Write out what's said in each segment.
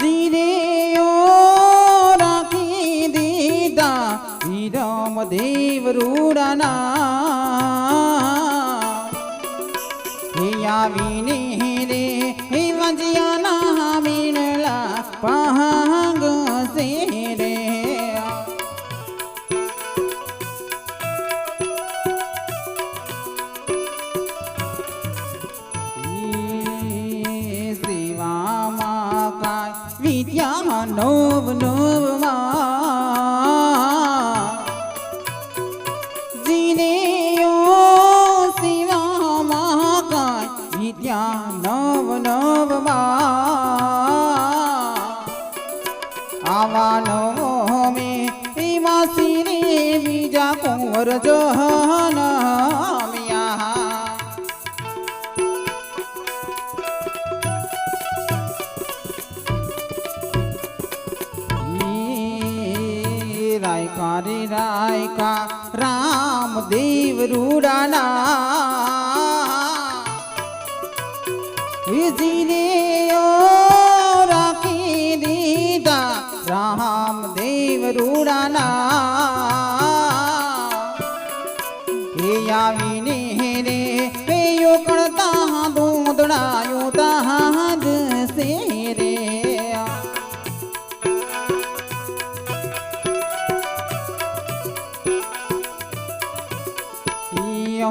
જીરે ઓ રાખી દીધા વિરમ દેવ રૂડાના હે આવીને રે હે વંજિયાના મીણલા પહાંગ સે રે વિદ્યા નવ નવમાં જીને શિવામાં કાય વિદ્યા નવ નવમાં આવા નવો મેં એમાં સિરે બીજા કુંવર જહન रे रायका रामदेव रूडाना जीने રાખી દીધા રામદેવ રૂડાના હે આવીને રે હે યોકણતા દૂધડાયો તાજ સે રે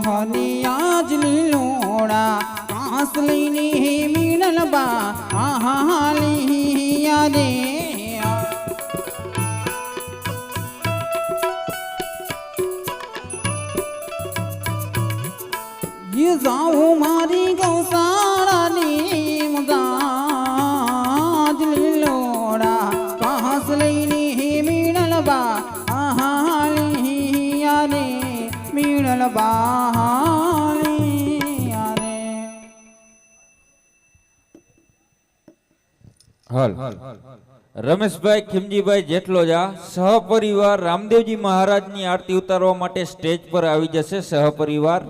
હનિયાજ લીલોડા કાંસ લઈને મીણલ બા આહાલિયા રે ये जाओ मारी गौशाळाની મુદાજ લીલોડા કાંસ લઈને મીણલ બા આહાલિયા રે મીણલ બાહાલિયા રે હાલ રમેશભાઈ ખીમજીભાઈ જેટલોજા સહપરિવાર રામદેવજી મહારાજની આરતી ઉતારવા માટે સ્ટેજ પર આવી જશે સહપરિવાર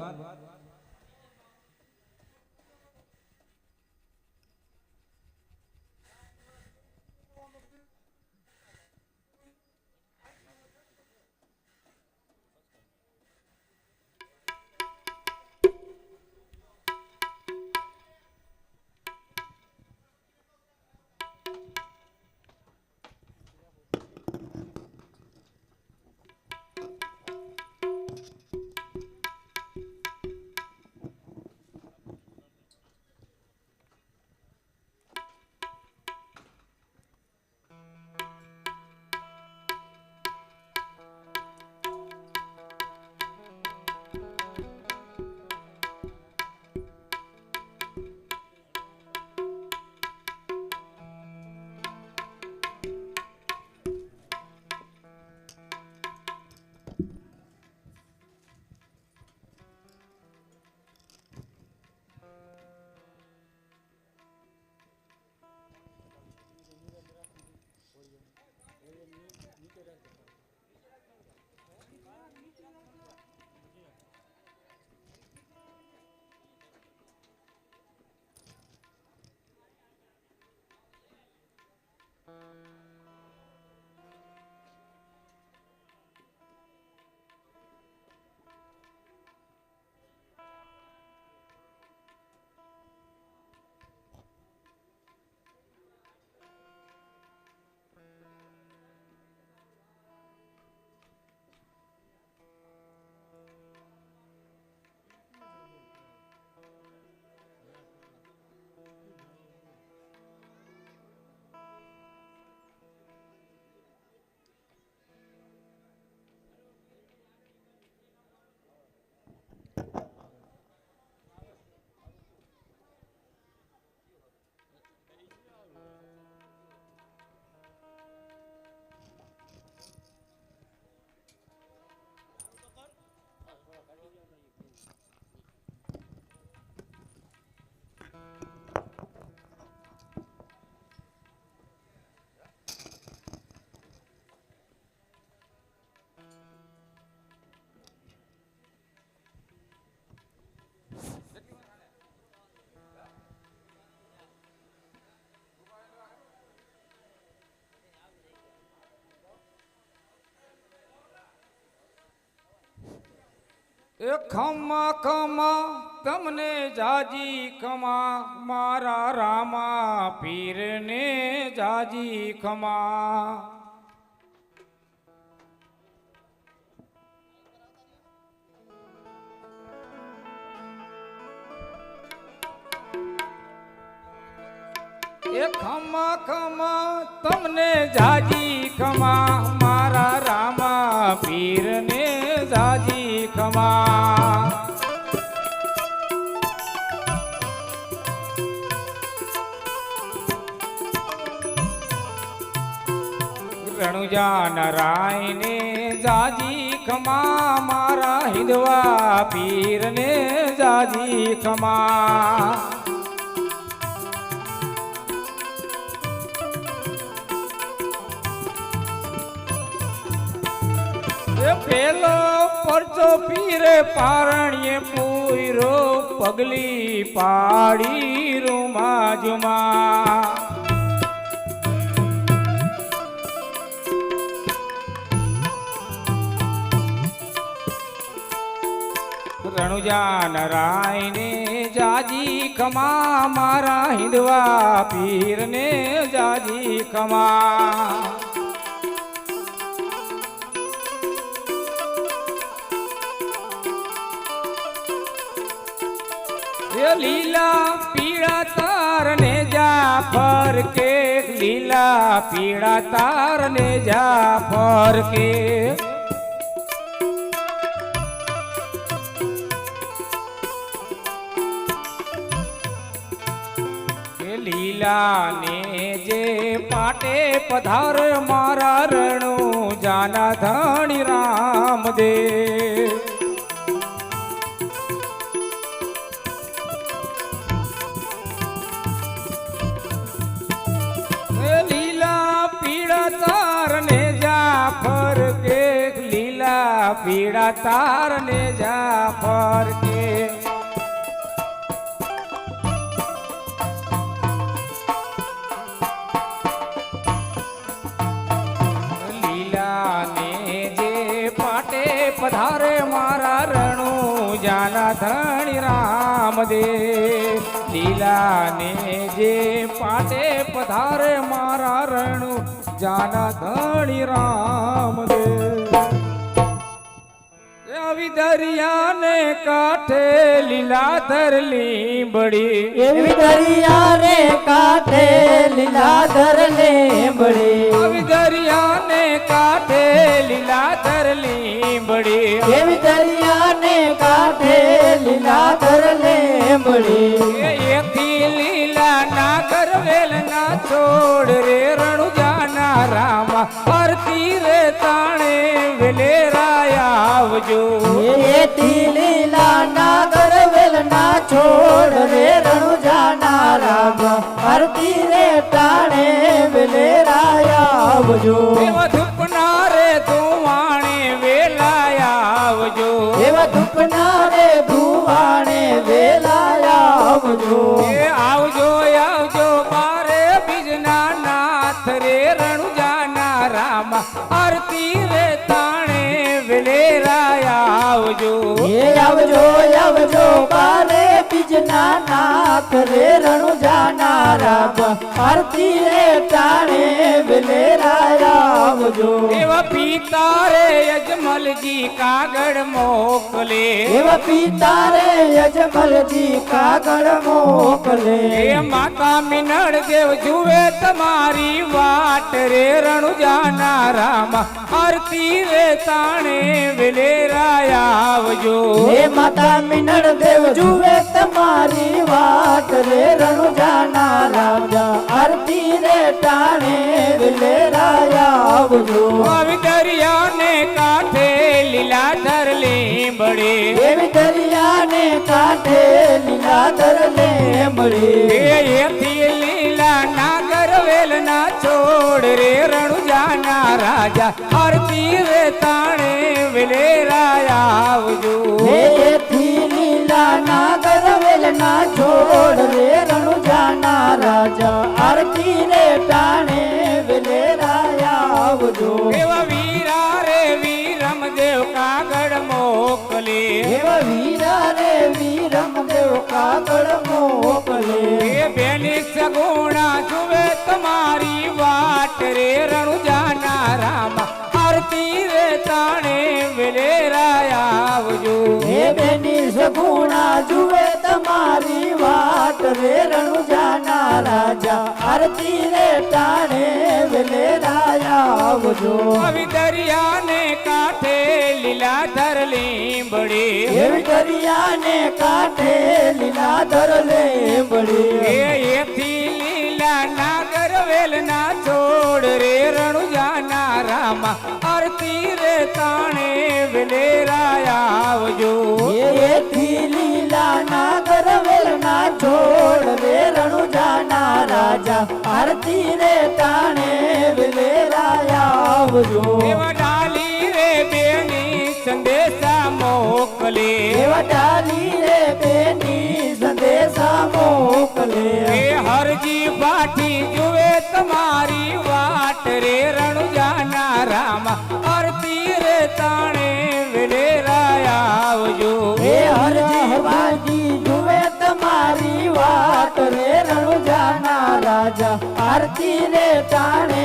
એ ખમા ખમા તમને જાજી ખમા મારા રામા પીરને જાજી ખમા. એ ખમા ખમા તમને જાજી ખમા મારા રામા પીરને જાજી ખમા. રણુજા નારાયણે જાજી ખમા મારા હિંદવા પીરને જાજી ખમા. પેલો પરચો પીરે પારણીએ પૂરો પગલી પાડી રૂમા જુમા. રણુજા નારાયણે જાજી ખમા મારા હિંદવા પીરને જાજી ખમા. લીલા પીળા તાર ને જાફર કે લીલા પીળા તાર ને જાફર કે લીલા ને જે પાટે પધાર મારા રણુ જાના ધણી રામદેવ. પીળા તાર ને જાફર કે લીલા ને જે પાટે પધારે મારા રણુ જાના ધણી રામદેવ. લીલા ને જે પાટે પધારે મારા રણુ જાના ધણી રામદેવ. આવી દરિયાને કાંઠે લીલાધર લીંબડી એવી દરિયાને કાંઠે લીલાધર લીંબડી આવી દરિયાને કાંઠે લીલાધર લીંબડી એવી દરિયાને કાંઠે લીલાધર લીંબડી એથી લીલા ના કરવેલ ના છોડ રે રણુજાના રામા આરતી રે તાણે વેલેરાયા આવજો. એથી લીલા ના કરવેલ ના છોડ રે રણુજાના રામા આરતી રે તાણે વેલેરાયા આવજો. એવા ધૂપના રે ધુવાણે વેલાયા આવજો. એવા ધૂપના રે ધુવાણે વેલાયા આવજો. એ આવજો આવજો મારે બીજના નાથ રે રણુજાના રામા આરતી રે તાણે વેલેરાયા આવજો. એ આવજો આવજો બારે બીજના નાથ રે રણુજાના રામા આરતી રે તાણે વેલેરાયા આવજો. એવા પિતા રે અજમલજી કાગળ મોકલે એવા પિતા રે અજમલજી કાગળ મોકલે એ માતા મિનળ દેવ જુએ તમારી વાટ રે રણુજાના રામા આરતી રે તાણે વેલેરાયા આવજો. હે માતા મિનળ દેવ જુએ તમારી વાટ રે રણુજાના રાજા આરતી રે ટાણે વેલેરાયા આવજો. આવી દરિયાને કાંઠે લીલાધર લીંબડી એવી દરિયાને કાંઠે લીલાધર લીંબડી એથી લીલા નાગર વેલ ના છોડ રે રણુજાના રાજા આરતી રે તાણે વેલેરાયા આવજો. એથી લીલા નાગર વેલ ના છોડ રે રણુજાના રાજા આરતી રે ટાણે વેલેરાયા આવજો. એવા વીરા રે વીરમ દેવ કાગળ મોકલે એવા આગળ મોકલે એ બેની સગુણા જુએ તમારી વાટ રે રણુજાના રામા આરતી રે તાણે વેલેરાય આવજો હે બેની સગુણા જુએ તમારી વાટ રે રણુજાના રાજા આરતી રે ટાણે વેલેરાય આવજો આવી દરિયાને કાંઠે લીલાધર લીંબડી એવી દરિયાને કાંઠે લીલાધર લીંબડી એથી લીલા નાગર વેલના છોડ રે રણુજાના રામા આરતી રે તાણે વેલેરાય આવજો એથી લીલા નાગર વેલના છોડ રે રણુજાના રાજા આરતી રે ટાણે વેલેરાય આવજો એવા ડાલી રે બેની સંદેશા મોકલે એવા ડાલી રે બેની સંદેશા મોકલે એ હરજી પાઠી જુએ તમારી વાટ રે રણુજાના રામા આરતી રે તાણે વેલેરાય આવજો હે હરજી બાજી જુએ તમારી વાટ રે રણુજાના રાજા આરતી રે ટાણે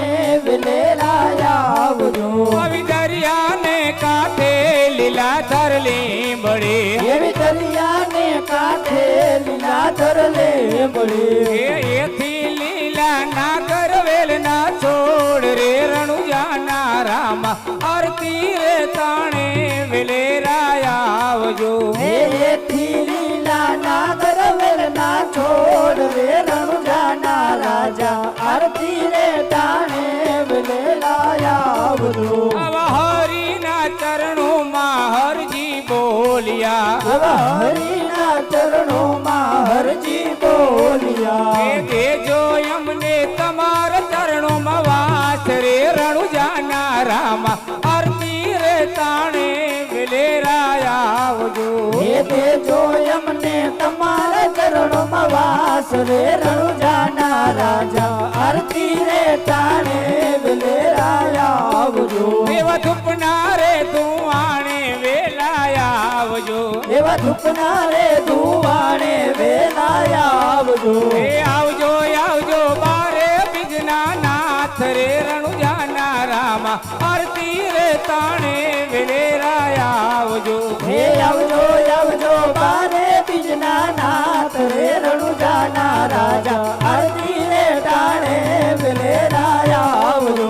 વેલેરાય આવજો આવી દરિયાને કાંઠે લીલાધર લીંબડી એવી દરિયાને કાંઠે લીલાધર લીંબડી એથી લીલા નાગર વેલના છોડ રે રણુજાના રામા આરતી રે તાણે વેલેરાય આવજો એથી લીલા નાગર વેલના છોડ રે રણુજાના રાજા આરતી રે ટાણે વેલેરાય આવજો આવા હરિના ચરણોમાં હરજી બોલ્યા આવા હરિના ચરણોમાં હરજી બોલ્યા એ દેજો અમને તમારા ચરણોમાં વાસ રે રણુજાના રામા આરતી રે તાણે વેલેરાય આવજો હે દેજો અમને તમારા ચરણોમાં વાસ રે રણુજાના રાજા આરતી રે ટાણે વેલેરાય આવજો એવા ધૂપના રે તુવાણે વેલાય આવજો એવા ધૂપના રે ધુવાણે વેલાય આવજો એ આવજો આવજો બારે બીજના નાથ રે રણુજાના રામા આરતી રે તાણે વેલેરાય આવજો હે આવજો આવજો બારે બીજના નાથ રે રણુજાના રાજા આરતી રે ટાણે વેલેરાય આવજો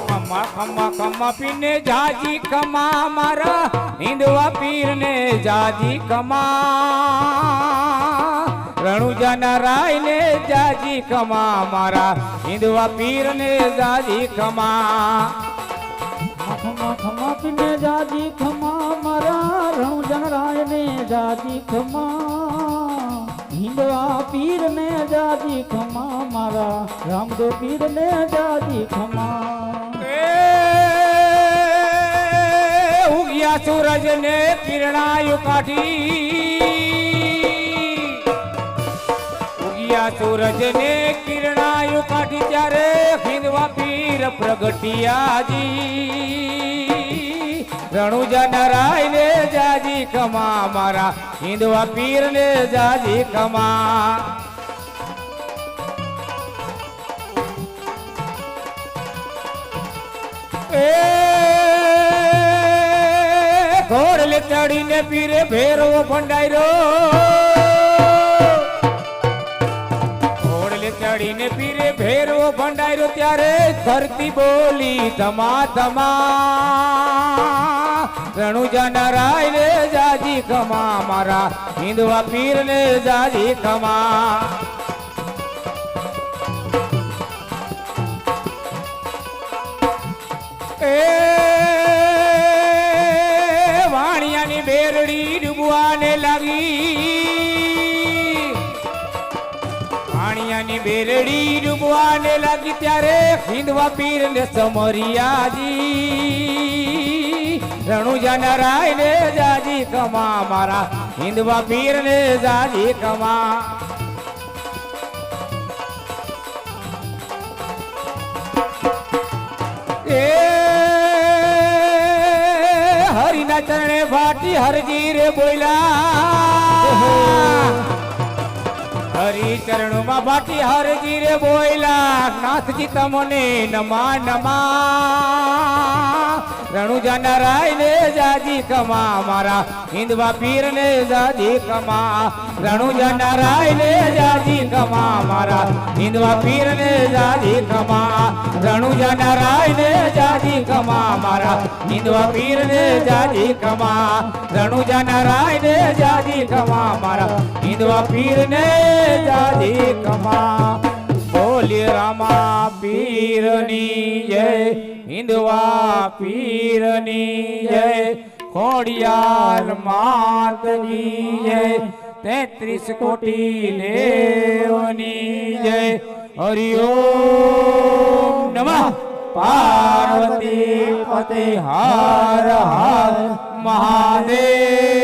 ખમા ખમા ખમા પીને જાજી ખમા મારા હિંદવા પીરને જાજી ખમા રણુજાના રાયને જાજી ખમા મારા હિંદવા પીરને જાજી ખમા ખમા ખમા પીને જાજી ખમા મારા રણુજન રાયને જાજી ખમા હિંદવા પીરને જાજી ખમા મારા રામદેવ પીરને જાજી ખમા ઉગ્યા સૂરજને કિરણાયુ કાઢી ઉગ્યા સૂરજને કિરણાયુ કાઢી ત્યારે હિંદવા પીર પ્રગટિયાજી રણુજાના રાયને જાજી ખમા મારા હિંદવા પીરને જાજી ખમા ઘોડ લે ચડીને પીરે ભેરો ભંડાયરો ઘોડ લે ચડીને પીરે ભેરો ભંડાયરો ત્યારે ધરતી બોલી ધમા ધમા રણુજાના રાયને જાજી ખમા મારા હિંદવા પીરને જાજી ખમા વાણિયાની બેરડી ડૂબવાને લાગી વાણિયાની બેરડી ડૂબવાને લાગી ત્યારે હિંદવા પીરને સમરિયાજી રણુજાના રાયને જાજી ખમા મારા હિંદવા પીરને જાજી ખમા હરિના ચરણે ફાટી હરજી રે બોલ્યા હરી ચરણોમાં બાકી હરજી રે બોયલા નાથજી તમને નમા નમા રણુજા નારાય ને જાજી કમા મારા હિંદવા પીર ને જાજી કમા રણુજા નારાય ને જાજી કમા મારા હિંદવા પીર ને જાજી કમા રણુજા નારાય ને જાજી કમા મારા હિંદવા પીર ને જાજી કમા રણુજા નારાય ને જાજી કમા મારા હિંદવા પીર ને જાજી કમા બોલી રામા પીરની જય હિંદવા પીરની જય ખોડિયાર માતની જય 33 કોટી દેવની જય હરિઓમ નમઃ પાર્વતી પતે હર હર મહાદેવ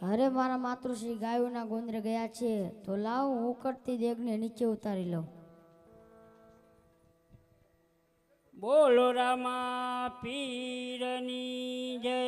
અરે મારા માતૃશ્રી ગાયોના ગોંદરે ગયા છે તો લાવ હું ઉકળતી દેગને નીચે ઉતારી લઉં. બોલો રામા પીરની જય.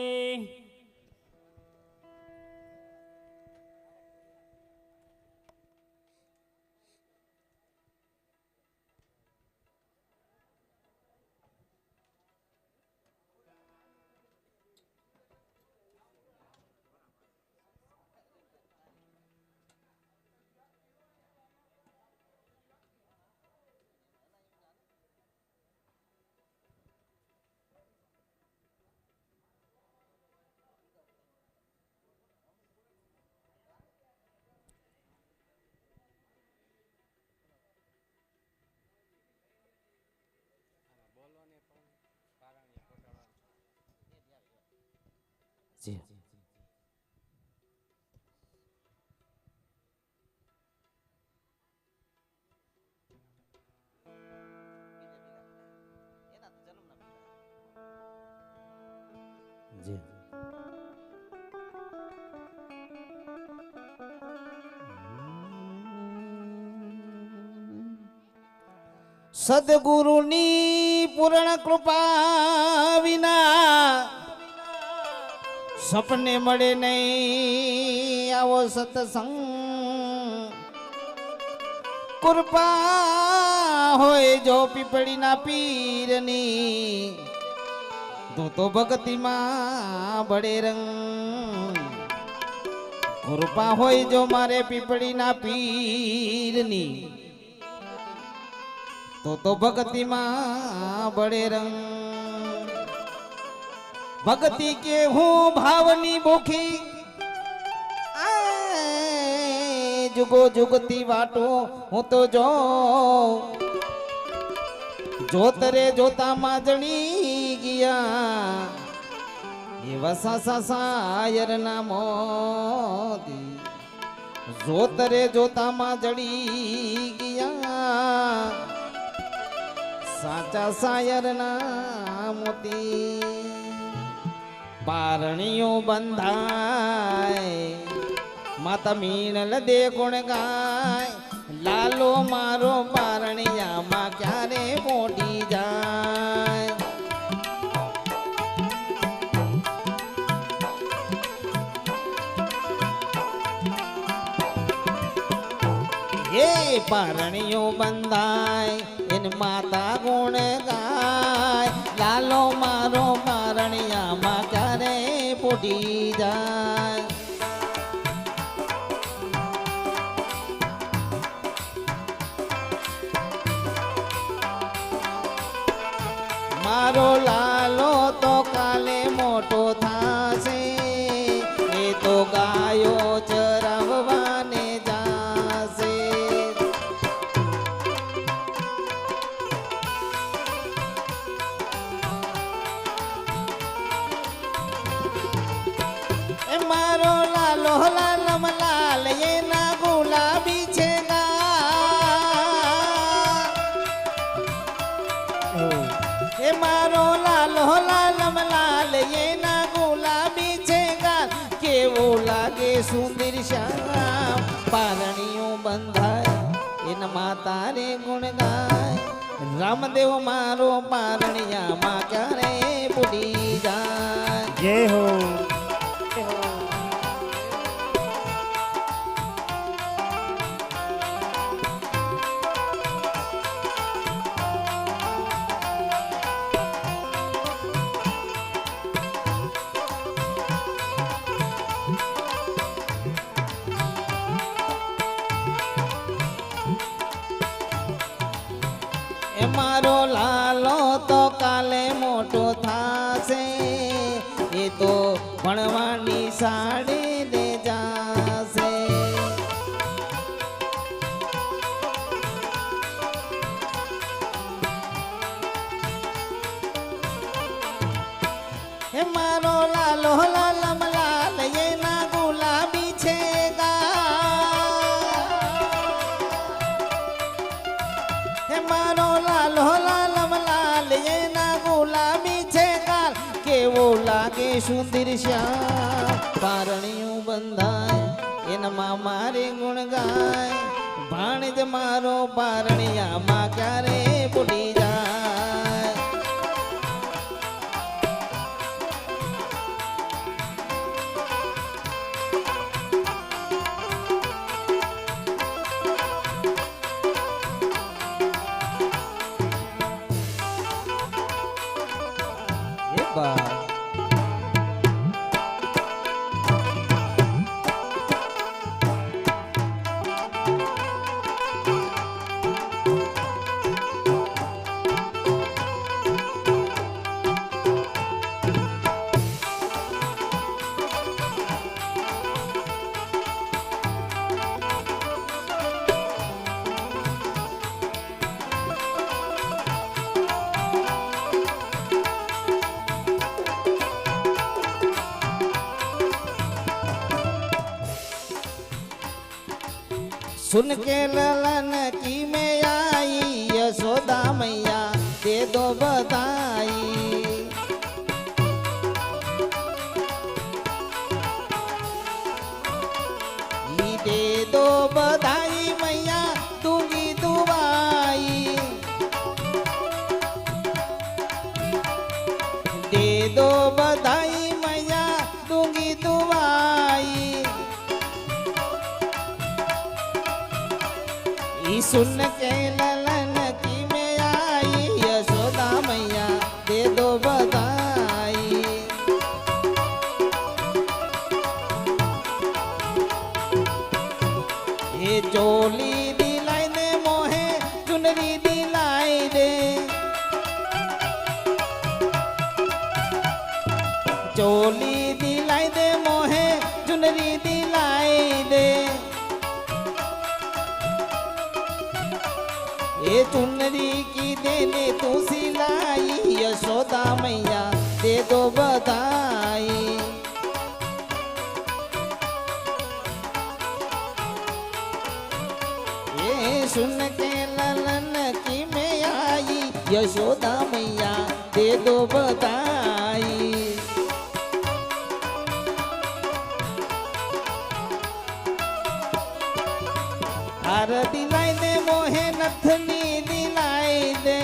જી જી સદગુરુની પૂર્ણ કૃપા વિના સપને મળે નહીં આવો સત્સંગ. કૃપા હોય જો પીપળીના પીરની તો ભક્તિમાં બળે રંગ. કૃપા હોય જો મારે પીપળીના પીરની તો ભક્તિમાં બળે રંગ. ભક્તિ કે હું ભાવની ભૂખી જુગો જુગતી વાટો હું તો જોતરે જોતા માજણી ગયા એવા સાસા સાયર ના મોતી. જોતરે જોતા માજણી ગયા સાચા સાયર ના મોતી. પારણીઓ બંધાય માતા મીણલ દે કોણ ગાય. લાલો મારો પારણિયામાં ક્યારે મોટી જાય. એ પારણીઓ બંધાય એને માતા ગુણ ગાય લાલો મારો પારણિયામાં ક્યારે પોટી જાય મારો લાલો તો કાલે મોટો થાશે એ તો ગાયો ચરાવવાને જાશે એ મારો લાલો લાલમ લાલ એના ગુલાબી છે એ મારો લાલો લાલમ લાલ એના ગુલાબી છે ગાલ કેવો લાગે સુંદર શ્યામ પારણીઓ બંધાય એના માતા રે ગુણ ગાય રામદેવ મારો પારણિયામાં ક્યારે બુડી જાય જય હો એ મારો લાલો તો કાલે મોટો થાશે એ તો ભણવાની સાડી દે જાશે હે મારો લાલો લાલમ લાલ એના ગુલાબી છે હે મારો લાલો લાલમ લાલ એના ગુલાબી છે ગાલ કેવો લાગે સુંદર શ્યામ પારણીયું બંધાય એનામાં મારે ગુણ ગાય ભાણેજ મારો પારણિયામાં ક્યારે બુડી જાય એ બા सुन के ललन की में आई यशोदा मैया दे दो बधाई दे दो बधाई मैया दूंगी दुआई दे दो बधाई मैया दूंगी दुआई सुन के ललन की में आई यशोदा मैया दे दो बधाई ये चोली दिलाई दे मोहे चुनरी दिलाई दे चोली दिलाई दे मोहे चुनरी दिलाई दे ये चुनरी की देने तू सिलाई यशोदा मैया दे दो बधाई ये सुन के ललन की में आई यशोदा मैया दे दो बधाई हार दिलाई दे मोहे नथनी दिलाई दे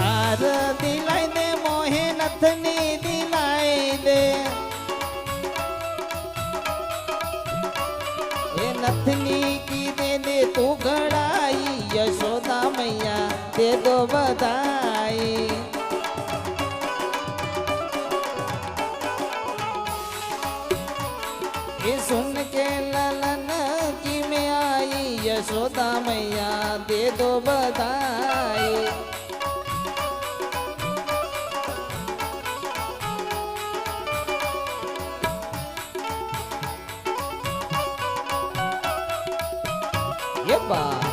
हार दिलाई दे मोहे नथनी दिलाई दे बधाई। ये सुन के ललन की में आई यशोदा मैया दे दो बधाई। ये बात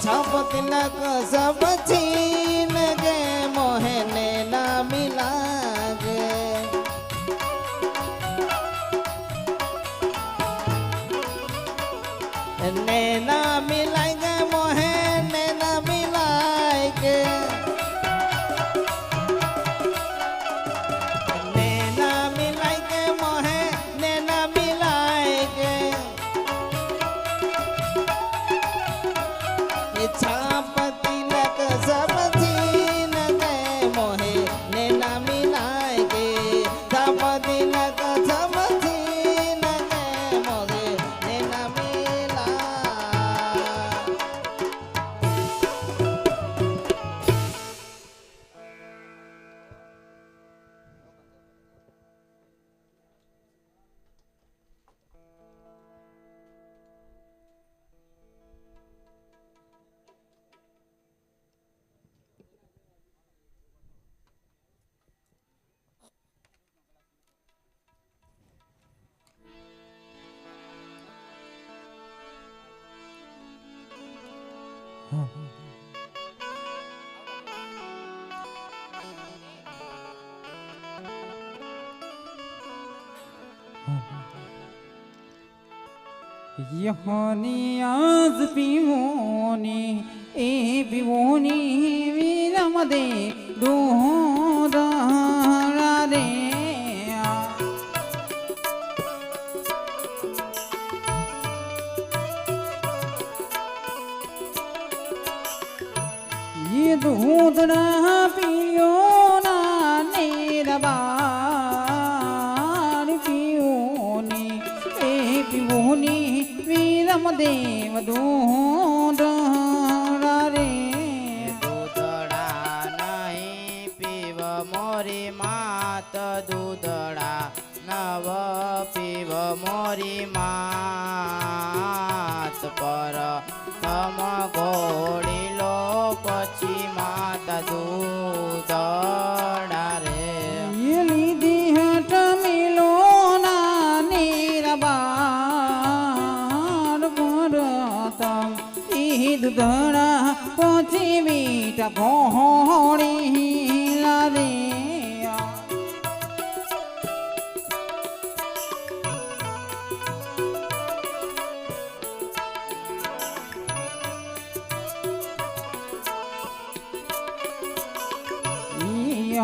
छप तिलक सब छीन गे मोहने ना मिला गे। नैना मिलाएंगे मोहे नैना मिलाएंगे। नैना मिलाएंगे मोहे नैना मिलाएंगे। ये छाप तिलक सब छीन गए मोहे नैना मिलाएंगे। छाप तिलक सब छीन गए मोहे नैना मिला। यहोनी आज पीवोनी ए पीवोनी विरम दे दूधड़ा रे। ये दूधड़ा पियो ना निरबार पियोनी ए पियोनी विरम देव दूधड़ा रे। दूधड़ा नहीं पीव मोरी मात दूधड़ा नव पीव मोरी मात पर तम घोड़ी लो पछी माता दूधड़ा रे। ये लीधी हट मिलो ना निरबार परतम ई दूधड़ा पछी बीटा घोड़ी ला रे।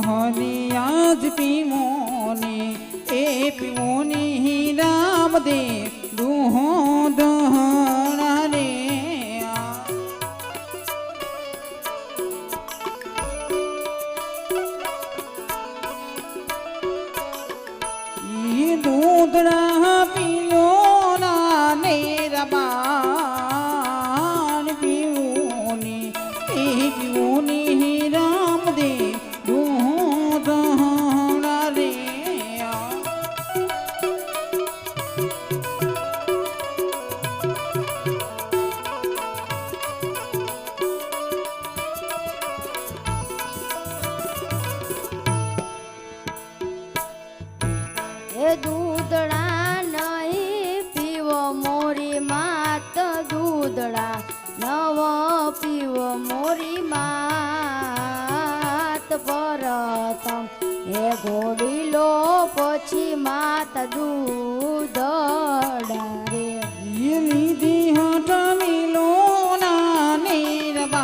हनी आज पीमोनी ए पीमोनी राम दे दूधड़ा रे। ये दूधड़ा पियो ना निरबार पियोनी ए पियोनी राम दे दूधड़ा रे। એ દૂધડા નહીં પીવો મોરી માત દૂધડા નવ પીવો મોરી માત પરતમ એ ઘોડી લો પછી માત દૂધડા રે. ये लीधी हट मिलो ना निरबार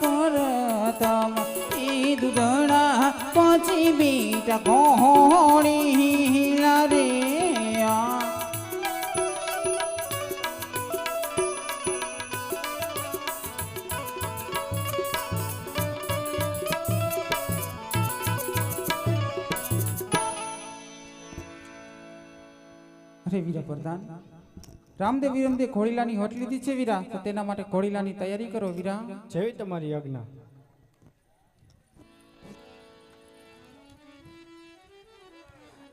परतम ई दूधड़ा पछी बीटा घोड़ी અરે વીરા પ્રધાન, રામદેવ વીરમદેવ ઘોડીલાની હોટ લીધી છે વીરા, તો તેના માટે ઘોડીલાની તૈયારી કરો વીરા. જેવી તમારી આજ્ઞા.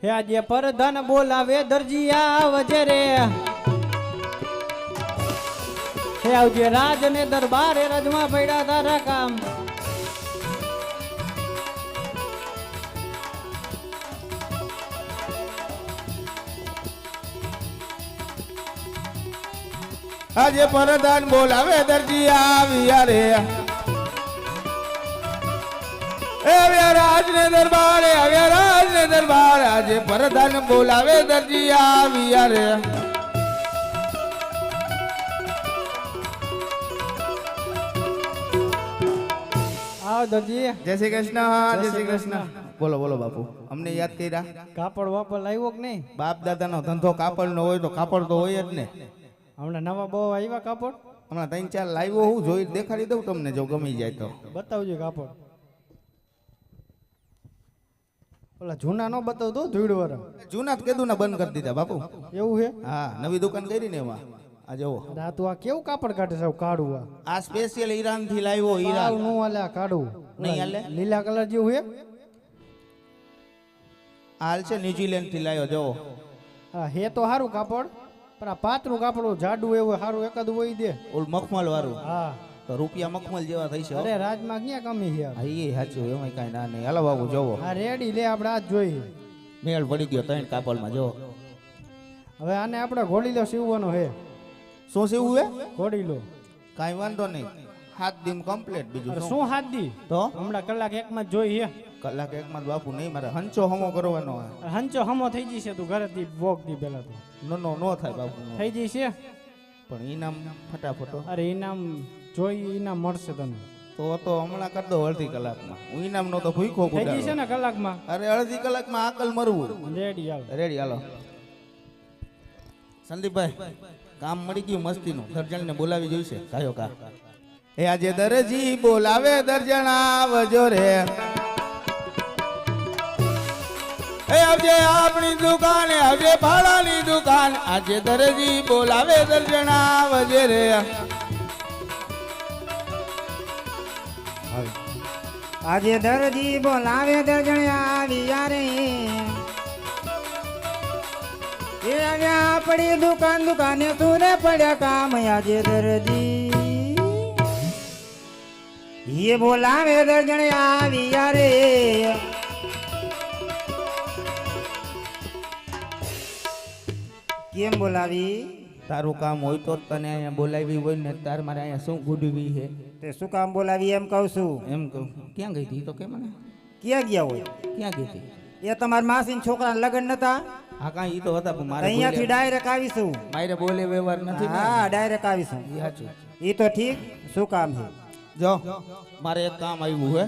હે આજે પરધાન બોલાવે દરજીયા વજરે, હે આવજે રાજ ને દરબારે, રાજમાં પડ્યા તારા કામ. આજે પરધાન બોલાવે દરજી આવ્યા રે, આવ્યા રાજ ને દરબારે, આવ્યા રાજ ને દરબાર. આજે પરધાન બોલાવે દરજી આવ્યા રે. આવો દરજી. જય શ્રી કૃષ્ણ, જય શ્રી કૃષ્ણ. બોલો બોલો બાપુ, અમને યાદ કર્યા? કાપડ વાપડ લાવ્યો કે નહીં? બાપ દાદાનો ધંધો કાપડ નો હોય તો કાપડ તો હોય જ ને. હમણાં નવા બહુ આવ્યા કાપડ? હમણાં 3-4 લાવ્યો હું, જોઈ દેખાડી દઉં તમને, જો ગમી જાય તો. બતાવજો કાપડ. ઓલા જૂના નો બતાવતો, ધૂળવાળા. જૂના જ કેદું ના બંધ કરી દીધા બાપુ. એવું છે? હા, નવી દુકાન કરી ને એમાં. આ જોવો, આ તું આ કેવું કાપડ કાઢે છે કાઢું? આ સ્પેશિયલ ઈરાન થી લાવ્યો. ઈરાન નું હાલે આ કાઢું નહીં હાલે. લીલા કલર જેવું છે. હાલ છે ન્યુઝીલેન્ડ થી લાવ્યો. જોવો, હા હે તો સારું કાપડ, પણ આ પાતળું કાપડ જાડું એવું સારું એકાદ હોય દે. ઓલું મખમલ વાળું. હા તો રૂપિયા મખમલ જેવા થઈ છે. અરે રાજમાં ક્યાં કમી છે? હા, એ સાચું, એમાં કઈ ના નહીં. હાલો બાબુ જોવો, હા રેડી લે, આપણે આજ જોઈએ. મેળ પડી ગયો 3 કાપડમાં. જો હવે આને આપણે ઘોડીલો સીવવાનો છે. શું સીવું હે? ઘોડીલો કાંઈ વાંધો નહીં, 7 દિન કમ્પ્લીટ. બીજું અરે શું? શું હાથ દી? તો હમણાં કલાક એકમાં જ જોઈ છે. કલાક એકમાં જ બાપુ નહીં, મારે હંચો હમો કરવાનો. હંચો હમો થઈ જશે. તું ઘરે દી વોક દી પેલા તો નો થાય બાપુ, નો. થઈ જશે. પણ ઇનામ ફટાફટો. અરે ઇનામ જોઈ, ઇનામ મળશે તને. તો હમણાં કરી દો અડધી કલાકમાં. હું ઇનામ નો તો ભૂખો થઈ જશે ને કલાકમાં? અરે અડધી કલાકમાં આકલ મરવું. રેડી હાલ. રેડી, હાલો. સંદીપભાઈ, કામ મળી ગયું મસ્તીનું. દર્જણને બોલાવી જોઈશે. કાયો કા એ આજે દરજી બોલાવે દર્જણ આવજો રે. એ આવજે આપણી દુકાને, આવજે ભાડાની દુકાન. આજે દરજી બોલાવે દર્જણ આવજે રે. આજે દરજી બોલાવે દર્જણ આવ્યા રે. એ આવ્યા આપણી દુકાન, દુકાને સુરે પડ્યા કામ. આજે દરજી એ બોલાવે દર્જણ આવ્યા રે. કેમ બોલાવી? તારું કામ હોય તો જ તને અહીંયા બોલાવી હોય ને. તાર મારે અહીંયા શું ગુડવી છે? તે શું કામ બોલાવી એમ કહું છું. એમ કહું. ક્યાં ગઈ હતી તો કે મને? ક્યાં ગયા હોય? ક્યાં ગઈ હતી? એ તમારા માસીના છોકરાના લગ્ન નતા? હા, કાંઈ ઈ તો હતા, પણ મારે અહીંયાથી ડાયરેક્ટ આવીશું. મારે બોલે વ્યવહાર નથી ને. હા ડાયરેક્ટ આવીશું. ઈ સાચું. એ તો ઠીક. શું કામ છે? જો મારે એક કામ આવ્યું હે.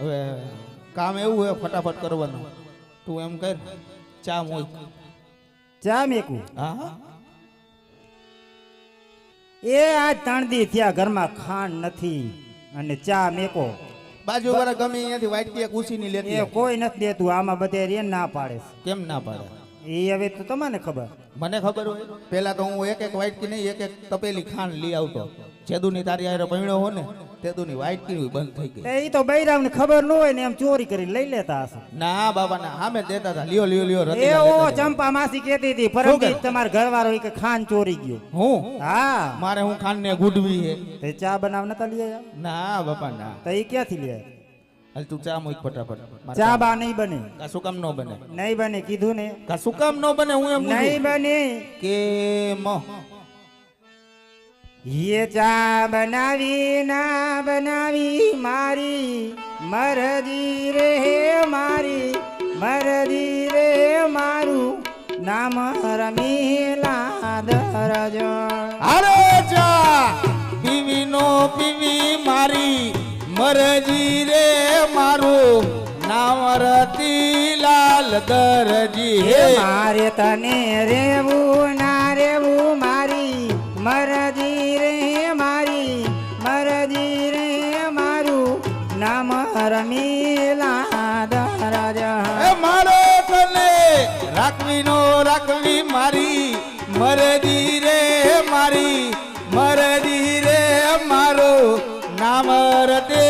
હવે કામ એવું હે, ફટાફટ કરવાનું. તું એમ કર, ચા મોય. ચા મેકું? હા, એ આજ 3 દી થયા ઘરમાં ખાંડ નથી અને ચા મેકો. બાજુ વાળા ગમે અહીંયાથી વાટકી એક ઉસીની લેતી. એ કોઈ નથી દેતું. આમાં બધે રે ના પાડે છે. કેમ ના પાડે? એ હવે તો તમને ખબર. મને ખબર હોય. પેલા તો હું એક વાટકી નહીં, એક તપેલી ખાંડ લઈ આવતો. જેદુની તારી હારે પૈણો હો ને, તેદુની વાટકી બંધ થઈ ગઈ. એ તો બૈરાવને ખબર ન હોય ને એમ ચોરી કરી લઈ લેતા હશે. ના બાબા ના, સામે દેતા હતા. લ્યો લ્યો લ્યો. એ ઓ ચંપા માસી કહેતી હતી પરમદી તમારા ઘરવાળો કે ખાંડ ચોરી ગયો. હું? હા. મારે હું ખાંડ ને ગુડવી હે. તે ચા બનાવ નતા લઈ આવ્યા? ના બાપા ના. તો એ ક્યાંથી લઈ આવ્યા? હાલ તું ચા મોય ફટાફટ. ચા બા નહીં બને. કા શું કામ નો બને? નહીં બને કીધું ને. કા શું કામ નો બને? હું એમ નહીં બને. કેમ? ये चा बनावी ना बनावी मारी मरजी रे मारी मरजी रे मारू नाम रमीला दरजो. અરે ચા પીવી નો પીવી મારી મરજી રે, મારું નામ રતિલાલ દરજી હે. મારે તને રેવું ના રેવું મારી મરજી રે મારી મરજી રે મારું નામ રમીલા દરજો. એ મારે તને રાખવી નો રાખવી મરદી રે મારી મરદી રે મારો નામ રતે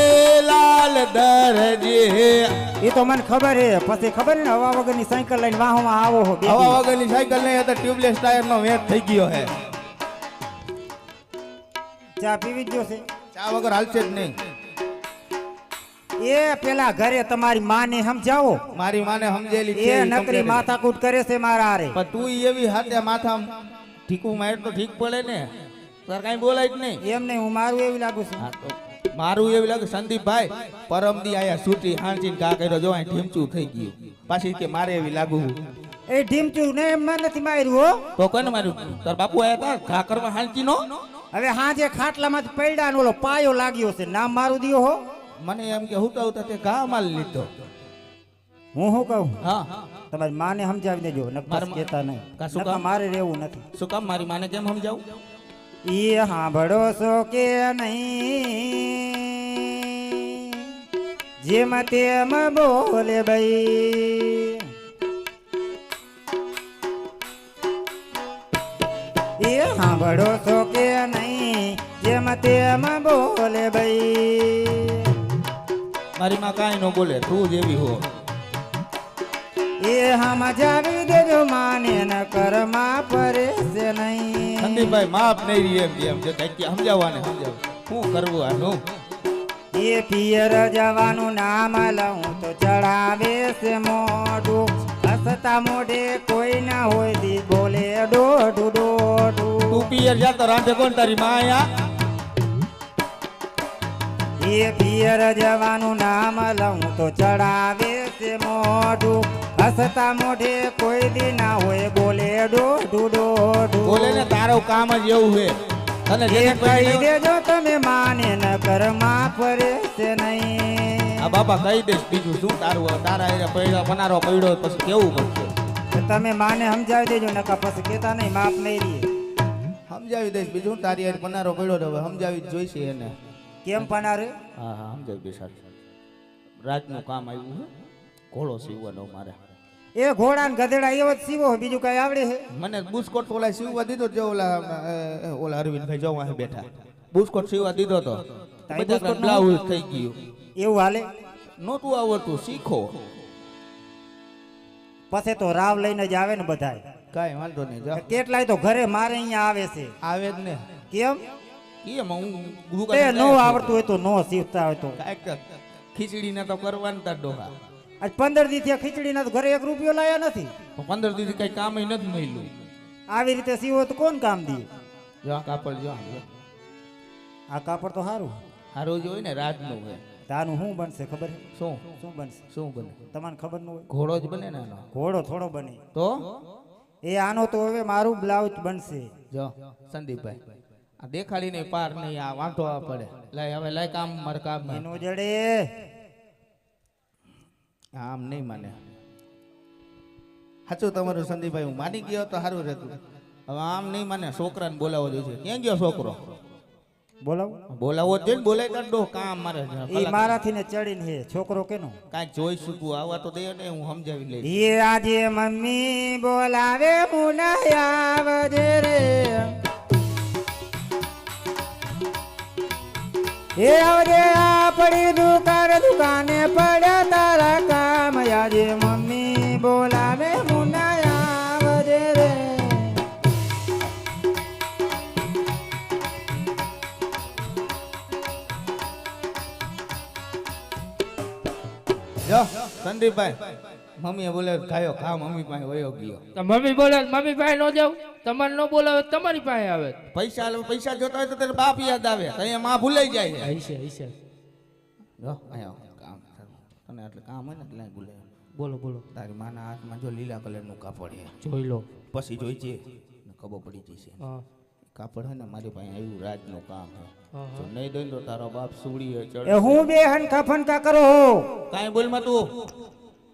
લાલ દરજી. એ તો મને ખબર હે, પછી ખબર ને હવા વગરની સાયકલ લઈને વાહમાં આવો હો બેબી. હવા વગરની સાયકલ નહીં તો ટ્યુબલેસ ટાયર નો વેચ થઈ ગયો હે. ચા પીવી જ જોશે. ચા વગર હાલશે જ નહીં. એ પેલા ઘરે તમારી માને સમજાવો. મારી માને સમજેલી છે એ ઈ નકરી complete. માથાકૂટ કરે છે મારા હારે. પણ તું એવી હાથે માથા ઠીકું માર તો ઠીક પડે ને. તાર કાંઈ બોલાય જ નહીં. એમ નહીં, હું મારું એવી લાગુ છું. હા તો મારું એવું લાગે સંદીપભાઈ પરમદી આયા છૂટી હાંચીને કા કર્યો જો અહીં ઢીમચું થઈ ગયું. પાછી કે મારે એવી લાગુ. એ ઢીમચું ને એમ નથી માર્યું હો. તો કોને માર્યું? તાર બાપુ આયા તા ઘા કરવા હાંચી નો. હવે હાજે ખાટલામાં પડ્યા ને ઓલો પાયો લાગ્યો છે, નામ મારું દિયો હો. મને એમ કે હુતા હુતા તે ઘા માલ લીધો. હું શું કહું, હા તમારી માને સમજાવી દેજો, મારા નકર મા- કહેતા નહીં. કા શું નકર કામ? મારે રહેવું નથી. શું કામ મારી માને કેમ સમજાવું? ઈ સાંભળો છો કે નહીં, જેમ તેમ બોલે ભાઈ. એ સાંભળો છો કે નહીં, જેમ તેમ બોલે ભાઈ. મારી માં કાંઈ ન બોલે, તું જ એવી હો. એ સમજાવી દેજો માને, ન કરમાં પડે છે નહીં. સંદીપભાઈ માફ નહીં રહી એમ એમ જે કઈ સમજાવવાને સમજાવ. શું કરવું આનું? એ પિયર જવાનું નામ લઉં તો ચડાવે છે મોઢું. હસતા મોઢે કોઈ ના હોય દી બોલે ડોઢું ડોઢું. તું પિયર જા તો રાંધે કોણ તારી માં આયા? એ પિયર જવાનું નામ લઉં તો ચડાવે છે મોઢું. હસતા મોઢે કોઈ દી ના હોય બોલે ડોઢું ડોઢું. બોલે ને તારું કામ જ એવું છે. અને એ જેને કહી કહી દેજો તમે માને, ન કરમાં પડે છે નહીં. આ બાપા કહી દઈશ બીજું શું. તારું તારા એ પૈડા પનારો પડ્યો પછી કેવું પડશે? તો તમે માને સમજાવી દેજો, નકા પછી કેતા નહીં માપ નહીં રહીએ. સમજાવી દઈશ બીજું. તારી યાર પનારો પડ્યો તો હવે સમજાવી જ જોઈશે એને. કેમ પનારે? હા હા સમજાવી દઈશ. રાજનું કામ આવ્યું છે, ઘોડો સીવવાનો મારે. એ ઘોડા ને ગધેડા એવો જ સીવો, બીજું કઈ આવડે છે? મને બુસ્કોટ ઓલા સીવવા દીધો જો ઓલા અરવિંદભાઈ જો અહીં બેઠા બુસ્કોટ સીવવા દીધો તો તાઈ બધા બુસ્કોટ બ્લાઉઝ થઈ ગયું. એવું હાલે? નહોતું આવડતું, શીખો. પછી તો રાવ લઈને જ આવે ને બધા. કાંઈ વાંધો નહીં. જા કેટલાય તો ઘરે મારે અહીંયા આવે છે. આવે જ ને. કેમ? કેમ હું તે દુકાને નો જાય આવડતું હોય તો નો સીવતા હોય તો. કાંઈક ખીચડી ને તો કરવાનું તાર ડોહા. આજ 15 દી થી ખીચડી ના તો ઘરે 1 રૂપિયો લાયા નથી. પણ 15 દીથી કઈ કામ નથી મળ્યું. આવી રીતે સીવો તો કોણ કામ દે? જો આ કાપડ જો આ કાપડ તો સારું. હારું જ હોય ને રાજનું હોય. તાનું શું બનશે ખબર છે? શું શું બનશે શું બને? તમને ખબર ન હોય? ઘોડો જ બને ને આનો. ઘોડો થોડો બને. તો એ આનો તો હવે મારું બ્લાઉઝ બનશે. જો સંદીપભાઈ આ દેખાડીને પાર નહીં, આ વાંધો આ પડે. લાય હવે લાય કામ મારે કામ એનું જડે આમ નહીં માને. સાચું તમારું સંદીપભાઈ, હું માની ગયો તો સારું રહેતું. હવે આમ નહીં માને. છોકરાને બોલાવો જોઈએ. ક્યાં ગયો છોકરો? બોલાવો. બોલાવો જ ને. બોલાય કાઢો કામ મારે. એ મારાથી ને ચડીને હે છોકરો કેનો? કાંઈક જોઈશું તું આવા તો દે ને હું સમજાવી લઈશ. એ આજે મમ્મી બોલાવે મુનાયા આવજે રે. એ આવજે આપણી દુકાને પડ્યા તારા કામ. આજે મમ્મી બોલાવે મુનાયા આવજે રે. જો સંદીપભાઈ મમ્મીએ બોલે ખાયો ખા. મમ્મી પાસે વયો ગયો. તો મમ્મી બોલે મમ્મી પાસે ન જાવ, તમારે ન બોલાવે તમારી પાસે આવે. પૈસા જોતા હોય તો તારે બાપ યાદ આવે. તો અહીંયા માં ભૂલાઈ જાય છે. હશે હશે. જો અહીંયા કામ તને એટલે કામ હોય ને એટલે ભૂલે. બોલો બોલો. તારી માના હાથમાં જો લીલા કલરનું કાપડ છે. જોઈ લો. પછી જોઈ છે ને ખબર પડી જશે. હા કાપડ હોય ને મારી પાસે આવ્યું રાજનું કામ છે. હા, જો નહીં દઈ તો તારો બાપ સુડી એ ચડે. હું બે હનકા ફનકા કરો. કાંઈ બોલમાં તું.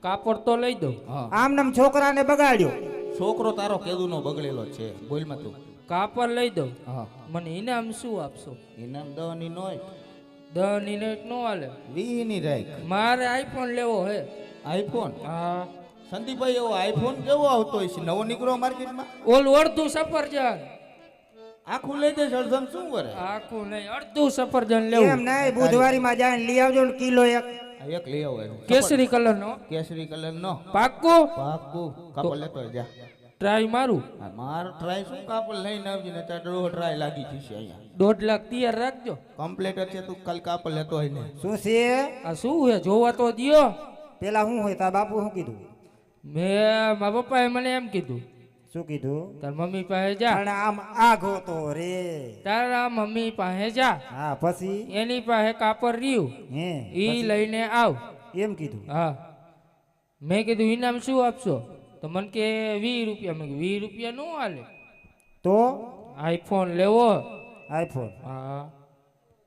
કાપડ તો લઈ દો. હા આમ નામ છોકરાને બગાડ્યો. છોકરો તારો કેદુનો બગડેલો છે. બોલમાં તું. કાપડ લઈ દો. હા મને ઇનામ શું આપશો? ઇનામ દવાની નોય 10 ની નોટ નો હાલે. 20 ની રાખ. મારે આઈફોન લેવો હે. આઈફોન હા સંદીપભાઈ એવો આઈફોન કેવો આવતો હોય છે નવો નીકળો માર્કેટમાં ઓલું અડધું સફરજન આખું લઈ દે અડધમ શું કરે આખું નહીં અડધું સફરજન એમ લેવું નહીં, બુધવારીમાં જાય લઈ આવજો ને કિલો એક. આ એક લઈ આવો કેસરી કલર નો કેસરી કલર નો પાક્કું પાકું કાપડ લેતો જા ટ્રાય મારું આ માર ટ્રાય શું કાપડ લઈને આવજે ને તાર ડોહ ટ્રાય લાગી જશે અહીંયા 1.5 લાખ તૈયાર રાખજો કમ્પ્લીટ છે તું કાલ કાપડ લેતો હોય ને શું છે આ શું હે જોવા તો દિયો પેલા શું હોય તાર બાપુ શું કીધું? મારા પપ્પાએ મને એમ કીધું શું કીધું? તાર મમ્મી પાસે જા પણ આમ આઘો તો રે. તારા મમ્મી પાસે જા હા પછી એની પાસે કાપડ રહ્યું હે ઈ લઈને આવ એમ કીધું. હા મેં કીધું ઇનામ શું આપશો તો મને કે 20 રૂપિયા મેં કીધું 20 રૂપિયા નો હાલે તો આઈફોન લેવો આઈફોન હા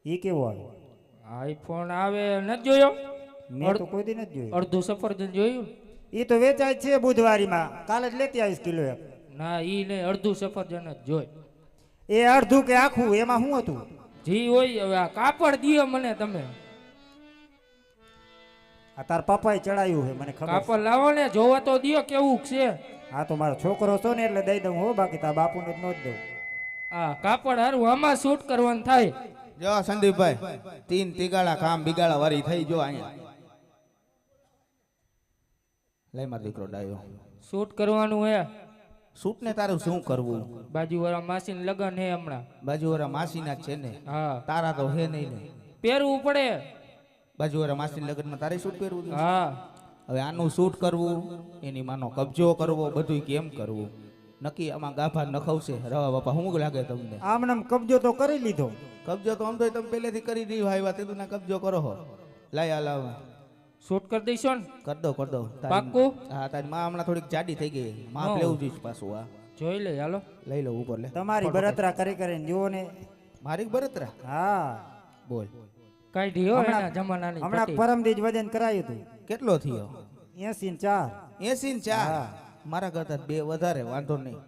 ઈ કેવો આવે? આઈફોન આવે નથી જોયો મેં તો કોઈ દી નથી જોયું. અડધું સફરજન જોયું ઈ તો વેચાય છે બુધવારીમાં, કાલે જ લેતી આવીશ કિલો એક. ના ઈ નહીં અડધું સફરજન જ જોઈ એ અડધું કે આખું એમાં શું હતું? જી હોય હવે આ કાપડ દિયો મને તમે આ તાર પપ્પાએ ચડાયું છે મને ખબર છે. કાપડ લાવો ને જોવા તો દિયો કેવું છે હા તો મારો છોકરો છો ને એટલે દઈ દઉં હો, બાકી તાર બાપુને જ ન જ દઉં. આ કાપડ હારું આમાં શૂટ કરવાનું થાય જો સંદીપભાઈ 3 તિગાળા કામ બિગાળા વાળી થઈ જો અહીંયા લઈ માર દીકરો ડાયો શૂટ કરવાનું હે શૂટ ને તારું શું કરવું બાજુવાળા માસીને લગન હે હમણાં બાજુવાળા માસીના જ છે ને હા તારા તો હે નહીં ને પહેરવું પડે બાજુવાળા માસીના લગ્નમાં તારે શૂટ પહેરવું છે? હા હવે આનું શૂટ કરવું એની માનો કબજો કરવો બધું કેમ કરવું નક્કી આમાં ગાભા નખવશે રવા બાપા શું લાગે તમને આમને આમ કબજો તો કરી લીધો. કબજો તો આમ તો તમે પહેલેથી કરી દીધો આવ્યા તે ના કબજો કરો હો લાય લાવ શૂટ કરી દઈશો ને કર દો પાક્કું? હા તારી માં હમણાં થોડીક જાડી થઈ ગઈ માપ હો. લેવું જોઈએ પાછું આ જોઈ લે હાલો લઈ લો ઉપર લે તમારી બળતરા કરી કરીને જુઓ ને. મારી બરતરા હા બોલ કાઢી હો હમણાં- એના જમાનાની હમણાં પટ્ટી. પરમદીજ વજન કરાયું હતું કેટલો થયો 80 ને 4. 80 ને 4 મારા કરતા 2 વધારે વાંધો નહીં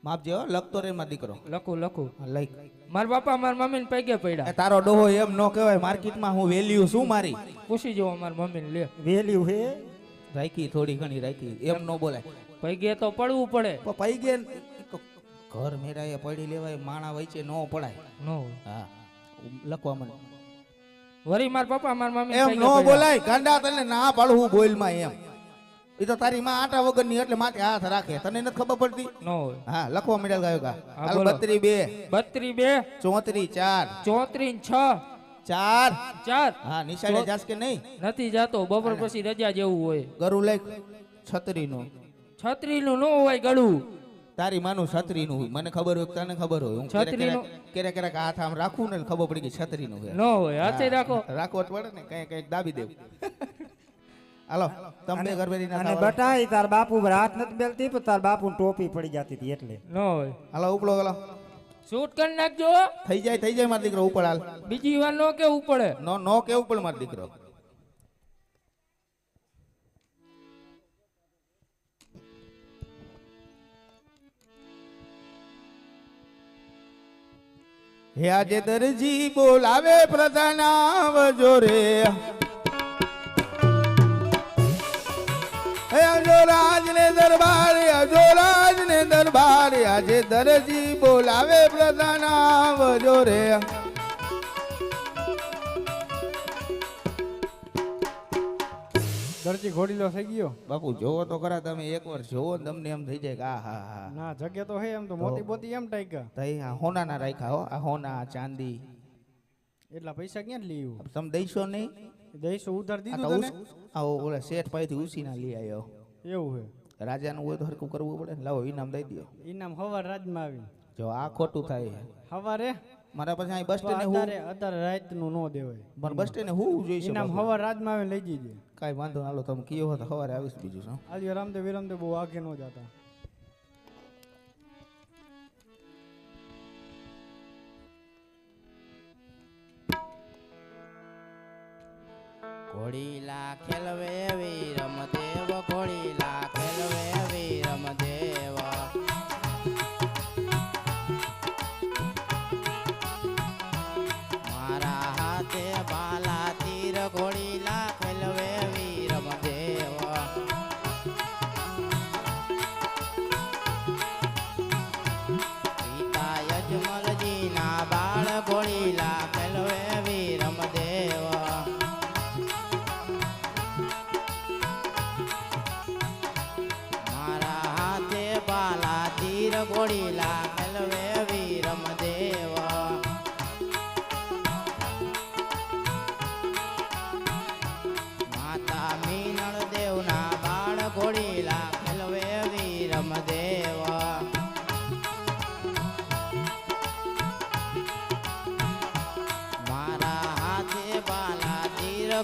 માપ જેવો લખતો રે માં દીકરો લખું હા, લઈ મારા બાપા મારા મમ્મીને પૈકે એ પડ્યા તારો ડોહો એમ ન કહેવાય માર્કેટમાં હું વેલ્યુ શું મારી પૂછી જવો મારા મમ્મીને લે વેલ્યુ હે રાખી થોડી ઘણી રાખી એમ ન બોલાય પૈકે તો પડવું પડે પણ પૈ ગયા ઘર મેરાએ પડી લેવાય માણા વચ્ચે ન પડાય નો હા લખવા મને વરી મારા પપ્પા મારા મમ્મી એમ ન બોલાય ગાંડા તને ના પાડવું બોલમાં એમ એ તો તારી માં આટા વગરની એટલે માથે હાથ રાખે તને નથી ખબર પડતી નો હોય હા લખવા મળ્યા ગાયો કા હા, હાલ બોલો. 32 32 2 34 34 6 4 4 હા નિશાળે જાસ કે નહીં નથી જાતો બપોર પછી રજા જેવું હોય ગરુ લખ છત્રી નું છત્રીનું નો હોય ગળું તારી માનું છત્રી નું હોય મને ખબર હોય કે તને ખબર હોય હું છત્રીનું? ક્યારેક ક્યારેક હાથ આમ રાખું ને ખબર પડી ગઈ છત્રી નું હોય નો હોય હાથે રાખો રાખવો જ પડે ને કઈ કઈ દાબી દેવું હાલો તમે ઘર બેરી ના અને થાવ. બટા ઈ તાર બાપુ પર હાથ નથી બેલતી પણ તાર બાપુ ટોપી પડી જતી હતી એટલે. નો હોય હાલો ઉપડો હાલો શૂટ કરી નાખજો થઈ જાય મારો દીકરો ઉપર હાલ બીજી વાર નો કેવું પડે નો કેવું પડે મારો દીકરો હે આજે દરજી બોલાવે પ્રધાન આવજો રે હે અજો રાજ ને દરબાર આજે દરજી બોલાવે પ્રધાન આવજો રે દરજી ઘોડીલો થઈ ગયો બાપુ જોવો તો ખરા તમે એકવાર જોવો ને તમને એમ થઈ જાય કે આ હા હા ના જગ્યા તો હે એમ તો મોતી બોતી એમ ટાઈકા તઈ આ હોનાના રાખ્યા હો આ હોના આ ચાંદી એટલા પૈસા ક્યાં લીયું તમે દઈશો નહીં દઈશો ઉધાર આ દીધું તો તને આ ઓલા શેઠ પાસેથી ઉસીના લઈ આવ્યો એવું હે રાજાનું હોય તો હરકું કરવું પડે ને. લાવો ઇનામ દઈ દો ઇનામ હવાર રાજમાં આવી જો આ ખોટું થાય હવારે મારા પાસે અહીં બસ સ્ટેન્ડ હું અત્યારે રાત નું નો દેવાય પણ બસ સ્ટેન્ડ હું જોઈશ ઇનામ હવાર રાજમાં આવે લઈ જઈએ કાંઈ વાંધો ના હાલો તમે કયો હો તો સવારે આવીશ બીજું શું આજે રામદેવ વિરામદેવ બહુ આગે નો જતા ઘોડીલા ખેલવે વીરમ દેવ ઘોડીલા ખેલવે વીરમ દેવ મારા હાથે બાલા તીર ઘોડીલા ખેલવે વીરમ દેવ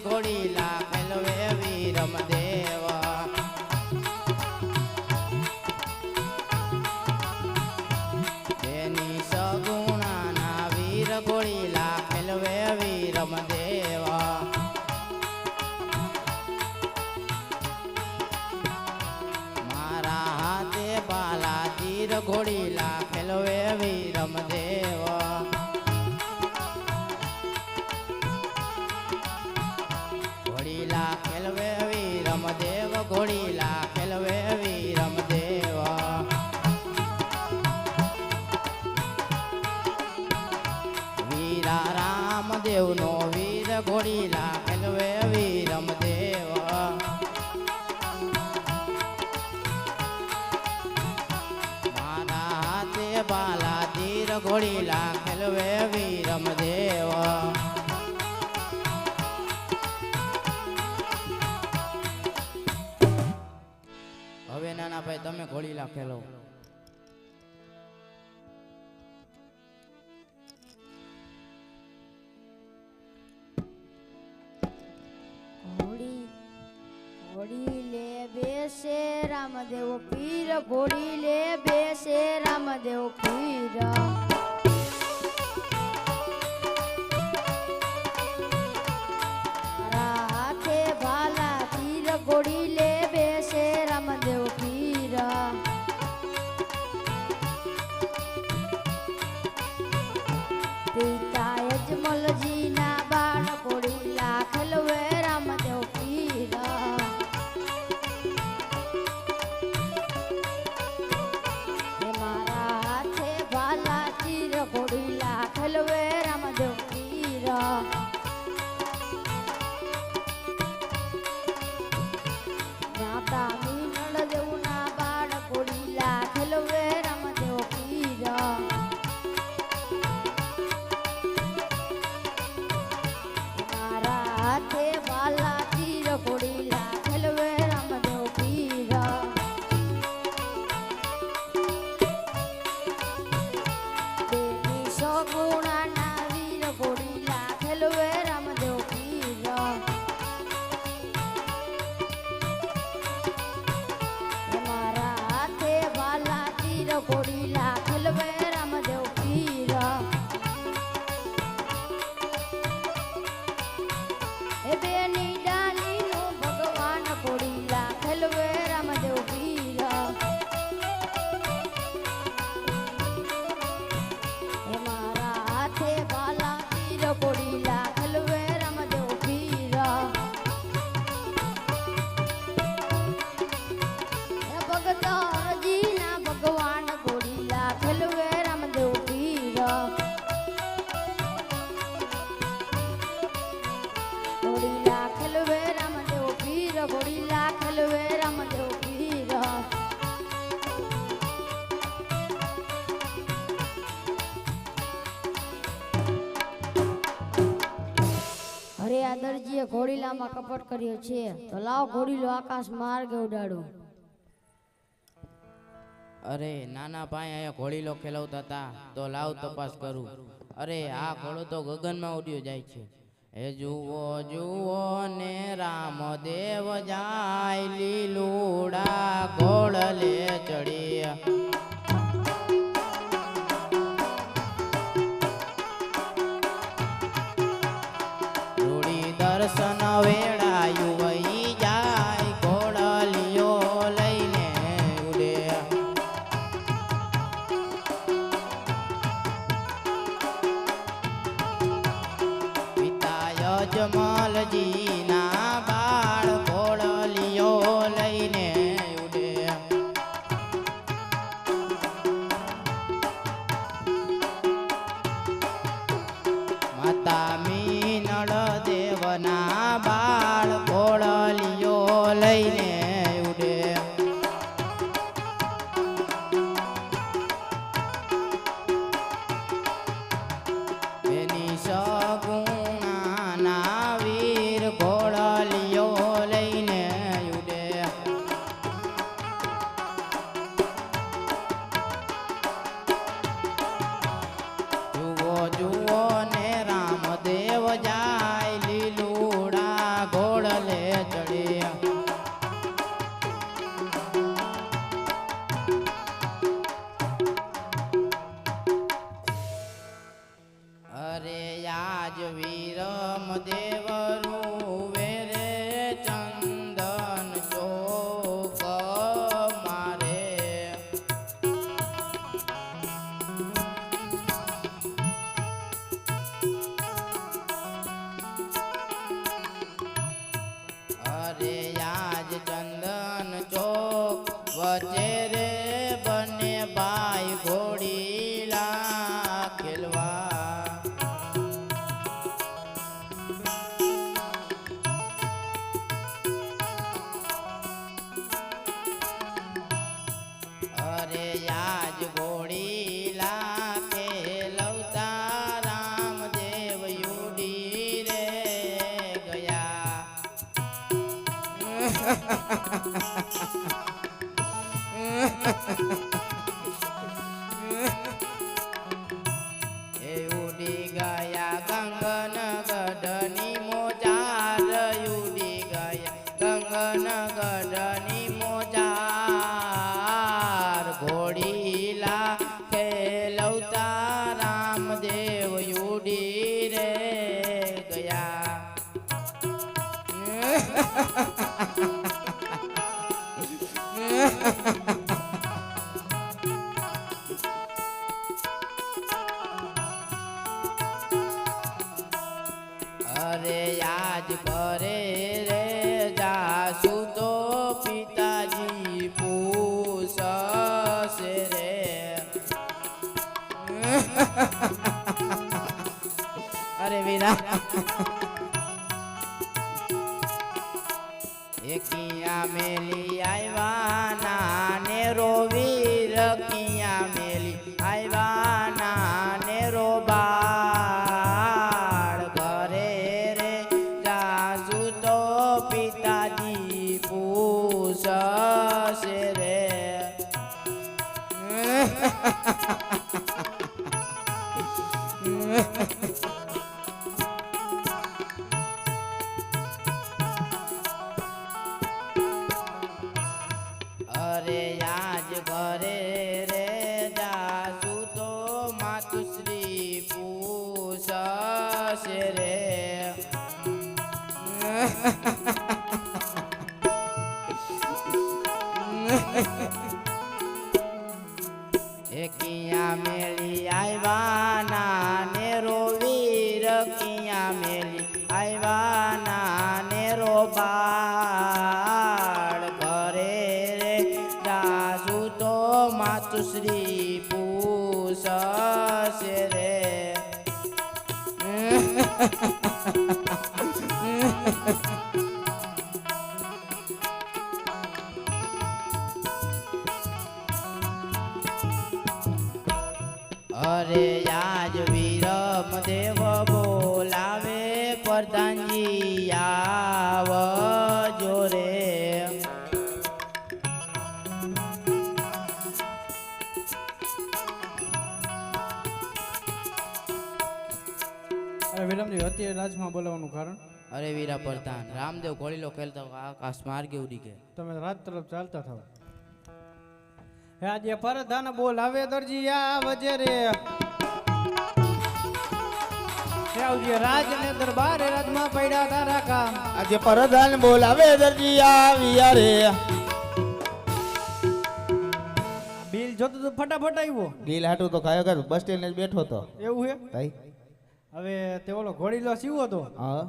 ઘોડીલા ખેલવે વીરમ દેવ તેની સગુણાના વીર ઘોડીલા ખેલવે વીરમ દેવ મારા હાથે બાલા તીર ઘોડીલા ખેલવે વીરમ દેવ ઘોડીલા ખેલવે વીરમ દેવ ઘોડીલા ખેલવે વીરમ દેવ વીરા રામદેવ નો વીર ઘોડીલા ખેલવે વીરમ દેવ મારા હાથે બાલા તીર ઘોડીલા ખેલવે વીરમ દેવ હવે નાના ભાઈ તમે ઘોડીલા ખેલો ઘોડી ઘોડી લે બેસે રામદેવ પીર ઘોડી લે બેસે રામદેવ પીર મારા હાથે ભાલા તીર ઘોડી લે બેસે રામદેવ પીર પિતા યજમલજી ના બાળ ઘોડીલા ખેલવે રામદેવ પીર હે મારા હાથે ભાલા તીર ઘોડીલા ખેલવે રામદેવ પીર માતા મીનળ દેવના બાળ ઘોડીલા ખેલવે રામદેવ પીર મારા હાથે વાલા તીર ઘોડીલા ખેલવે રામદેવ પીર દેવી સગુણાના વીર ઘોડીલા ખેલવે રામદેવ પીર મારા હાથે વાલા તીર ઘોડીલા ખેલવે રામદેવ પીર એ બેની ડાલીનો ભગવાન ઘોડીલા ખેલવે રામદેવ પીર એ મારા હાથે બાલા તીર ઘોડીલા ખેલવે રામદેવ પીર એ ભગત હરજીના ભગવાન ઘોડીલા ખેલવે રામદેવ પીર ઘોડીલા ખેલવે રામદેવ પીર ઘોડીલા ખેલવે રામદેવ પીર અરે આ દરજીએ ઘોડીલામાં કપટ કર્યો છે તો લાવ ઘોડીલો આકાશ માર્ગે ઉડાડો અરે નાના ભાઈ અહીંયા ઘોડીલો ખેલવતા હતા તો લાવ તપાસ કરું અરે આ ઘોડો તો ગગનમાં ઉડ્યો જાય છે હે જુઓ જુઓ ને રામદેવ જાય લીલુડા ઘોડલે ચડી રૂડી દર્શન વેળાયું વહી જાય ઘોડલીઓ લઈને ઉડે પિતા યજમલજી ના બાળ ઘોડલીઓ લઈને ઉડે માતા મીનળ દેવના બાળ ઘોડલીઓ લઈને ઉડે એની સગુણાના વીર ઘોડ અરે આજ વીરમ દેવરું વેરે ચંદન ચોક મારે અરે આજ ચંદન ચોક વચ્ચે રે બને ભાઈ ઘોડીલા ખેલવા અરે આજ ઘોડીલા ખેલવતા રામદેવ યુડી રે ગયા એ ઉડી ગયા ગંગન ગઢની મોજાર ઉડી ગયા ગંગન ગઢની મોજાર ઘોડીલા ખેલવતા રામદેવ ઉડી રે ગયા અરે આજ કરે રે જાસુ તો પિતાજી પૂછશે રે અરે વીરા કિયા મેલી આવ્યા નાને રોવીર કિયા મેલી આવ્યા નાને રોબાળ ઘરે રે જાસુ તો પિતાજી પૂછશે રે અરે આજ ઘરે રે જાસુ તો માતુશ્રી પૂછશે રે કિયા મેલી આવ્યા નાને રોવીર કિયા મેલી આવ્યા નાને રોબાળ ઘરે રે જાસુ તો માતુશ્રી પૂછશે રે અરે આજ વીરમ દેવ બોલાવે પ્રધાનજી આવજો રે અરે વિરમજી અત્યારે રાજમાં બોલાવવાનું કારણ અરે વીરા પ્રધાન રામદેવ ઘોડીલો ખેલતા આકાશ માર્ગે ઉડી ગયા તમે રાત તરફ ચાલતા થાવ હે આજે પરધાન બોલાવે દરજી આવજે રે હે આવજે રાજ ને દરબારે રાજમાં પડ્યા તારા કામ આજે પરધાન બોલાવે દરજી આવ્યા રે બિલ જોતો તો ફટાફટ આવ્યો ગીલ હાટું તો ખાયો કર બસ સ્ટેન્ડ જ બેઠો તો એવું હે ભાઈ હવે તે ઓલો ઘોડીલો સીવો હતો હા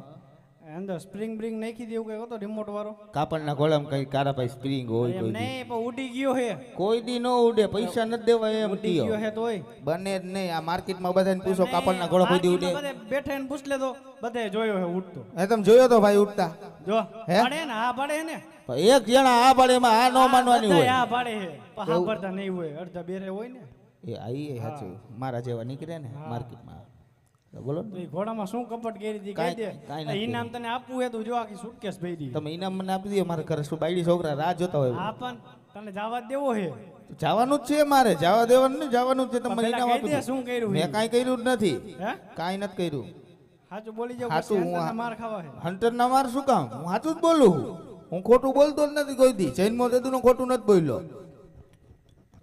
અંદર સ્પ્રિંગ બ્રિંગ નાખી દેવું કઈ હતો રિમોટ વાળો કાપડના ગોળામાં કઈ કારા ભાઈ સ્પ્રિંગ હોય એમ કોઈ દી. નહીં પણ ઉડી ગયો હે કોઈ દી નો ઉડે પૈસા નથી દેવાય એમ ઉડી ગયો કયો હે તોય બને જ નહીં આ માર્કેટમાં બધાને પૂછો કાપડના ગોળા કોઈ દી ઉડે બધે બેઠા એને પૂછ લેતો બધે જોયો હે ઉડતો એ તમે જોયો તો ભાઈ ઉડતા જો હે? પાડે ને હા પાડે ને પણ એક જણા આ પાડે એમાં આ નો માનવાની બધા હોય હા પાડે હે પણ હા પડતા નહીં હોય અડધા બેરે હોય ને એ આઈ એ સાચું મારા જેવા નીકળે ને માર્કેટમાં તો બોલો તો ને એ ઘોડામાં શું કપટ કરી હતી કહી દે કાંઈ આ નથી. ઇનામ તને આપવું હે તો જો આખી સુટકેસ ભરી દી તમે ઇનામ મને આપી દો મારા ઘરે શું બાયડી છોકરા રાહ જોતા હોય હા પણ તને જવા દેવો હે તો જવાનું જ છે મારે જવા દેવાનું નહીં જવાનું જ છે તમે પેલા ઇનામ કહી આપી દે દો શું કર્યું મેં કાંઈ કર્યું જ નથી હે કાંઈ નથી કર્યું સાચું બોલી જાવ હાચું પછી હું અંદરના માર ખાવા હે હંટર ના માર શું કામ હું સાચું જ બોલું છું. હું ખોટું બોલતો જ નથી કોઈ દી જૈન મોદેદું ખોટું નથી બોલ્યો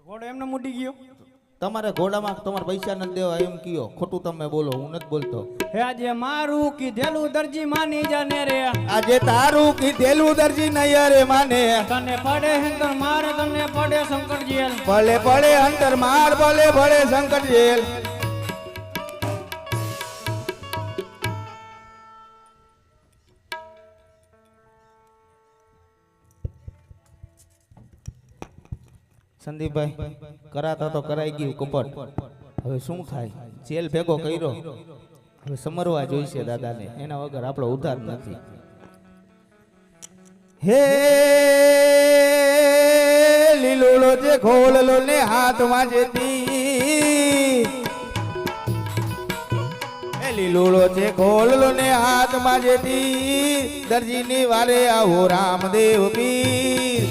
ઘોડો એમને મૂડી ગયો તમારે ઘોડામાં તમારે પૈસા નથી દેવા એમ કયો, ખોટું તમે બોલો, હું નથી બોલતો. હે આજે મારું કીધેલું દરજી માની જાને રે, આજે તારું કીધેલું દરજી નહીં રે માને, તને પડે હંતર માર તને પડે શંકર જેલ, ભલે ભલે અંતર માર ભલે ભલે શંકર જેલ. સંદીપભાઈ કરાતા તો કરાઈ ગયું કપટ, હવે શું થાય? જેલ ભેગો કર્યો, હવે સમરવા જોઈશે દાદાને, એના વગર આપણો ઉદ્ધાર નથી. હે લીલોડો જે ખોલલો ને હાથમાં જેતી, એ લીલોડો જે ખોલલો ને હાથમાં જેતી, દરજીની વારે આવો રામદેવ પીર.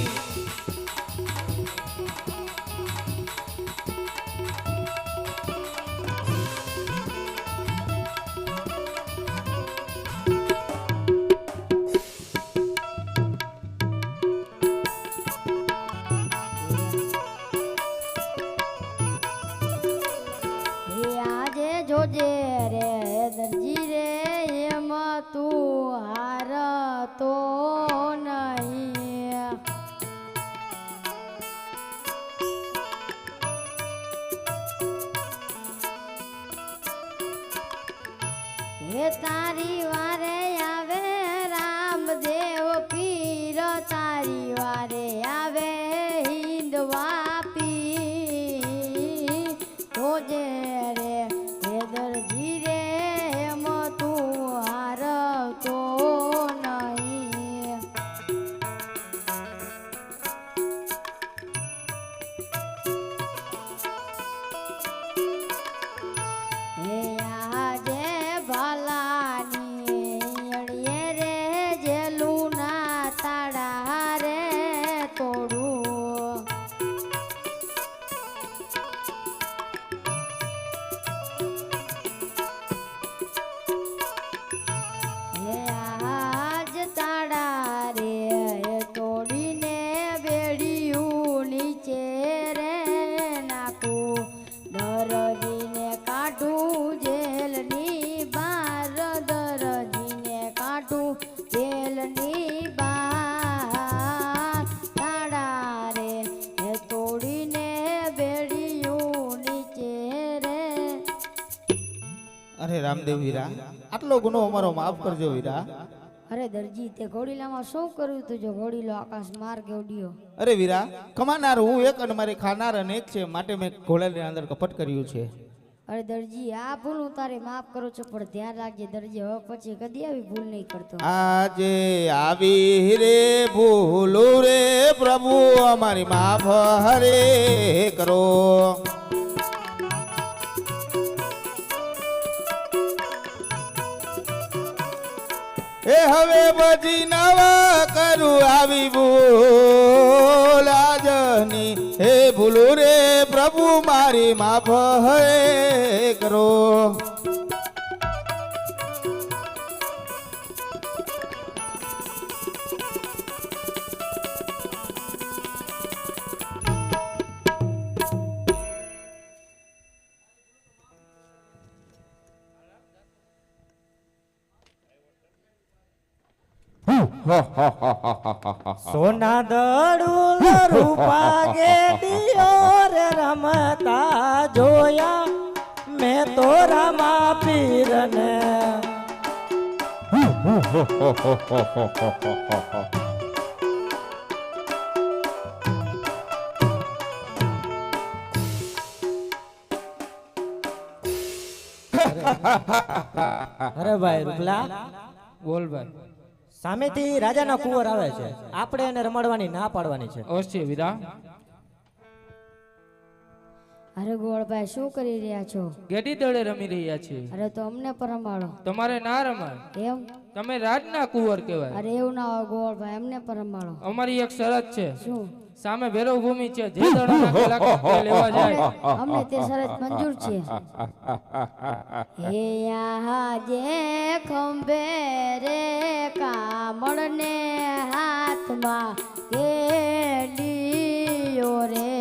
હે આજે જોજે રે દરજી રે એમાં તું હાર તો નહીં. હે તારી વારે આવે રામદેવ પીર, તારી વારે આવે હિંદવા પીર. જોજે રે હે દરજી રે એમાં તું હાર તો નહીં. હે આજે ભલાની અડીએ રે જેલું ના તાળા રે તોડું. હે આજ તાળા રે તોડીને બેડિયું નીચે રે નાખું, દરજીને કાઢું જેલની બાર, દરજીને કાઢું જેલની બાર. તાળા રે તોડીને બેડિયું નીચે રે. અરે રામદેવ વીરા, આટલો ગુનો અમારો માફ કરજો વીરા. અરે દરજી તે ઘોડીલામાં શું કર્યું તું જો ઘોડીલો આકાશ માર્ગે ઉડ્યો? અરે વીરા, કમાનાર હું એક અને મારી ખાનાર અનેક છે, માટે મેં ઘોડાની અંદર કપટ કર્યું છે. અરે દરજી આ ભૂલ હું તારે માફ કરું છું, પણ ધ્યાન રાખજે દરજી, હવે પછી કદી આવી ભૂલ નહીં કરતો. આજે આવી રે ભૂલું રે પ્રભુ, અમારી માફ હરે કરો. એ હવે પછી નવા કરું આવી ભૂલ આજની, હે ભૂલું રે પ્રભુ મારી માફ હરે કરો. સોના દડુલ રૂપા ગેડિયો રે રમતા જોયા મેં તો રમા પીરને. અરે ભાઈ રૂપલા, બોલ ભાઈ. સામેથી રાજાના કુંવર આવે છે, આપણે એને રમાડવાની ના પાડવાની છે. અવશ્ય વીરા. અરે ગોળભાઈ શું કરી રહ્યા છો? ગેડી દળે રમી રહ્યા છીએ. અરે તો અમને પણ રમાડો. તમારે ના રમાય, એમ? તમે રાજના કુંવર કહેવાય. અરે એવું ના હોય ગોળભાઈ, અમને પણ રમાડો. અમારી એક શરત છે. શું? સામે ભેરવ ભૂમિ છે, જે દડા નાખેલા તે લેવા જાય. અમને તે શરત મંજૂર છે. હે આજે ખંભે રે કામળને હાથમાં કેડીયો રે.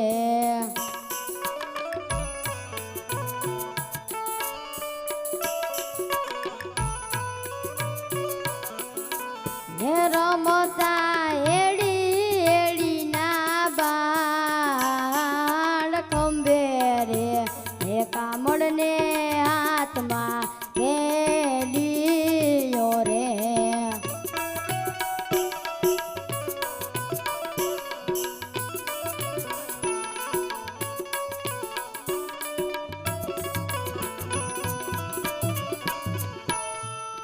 હે રમતા એડી એડી ના બાળ ખંભે રે હે કામળને હાથમાં કેલીઓ રે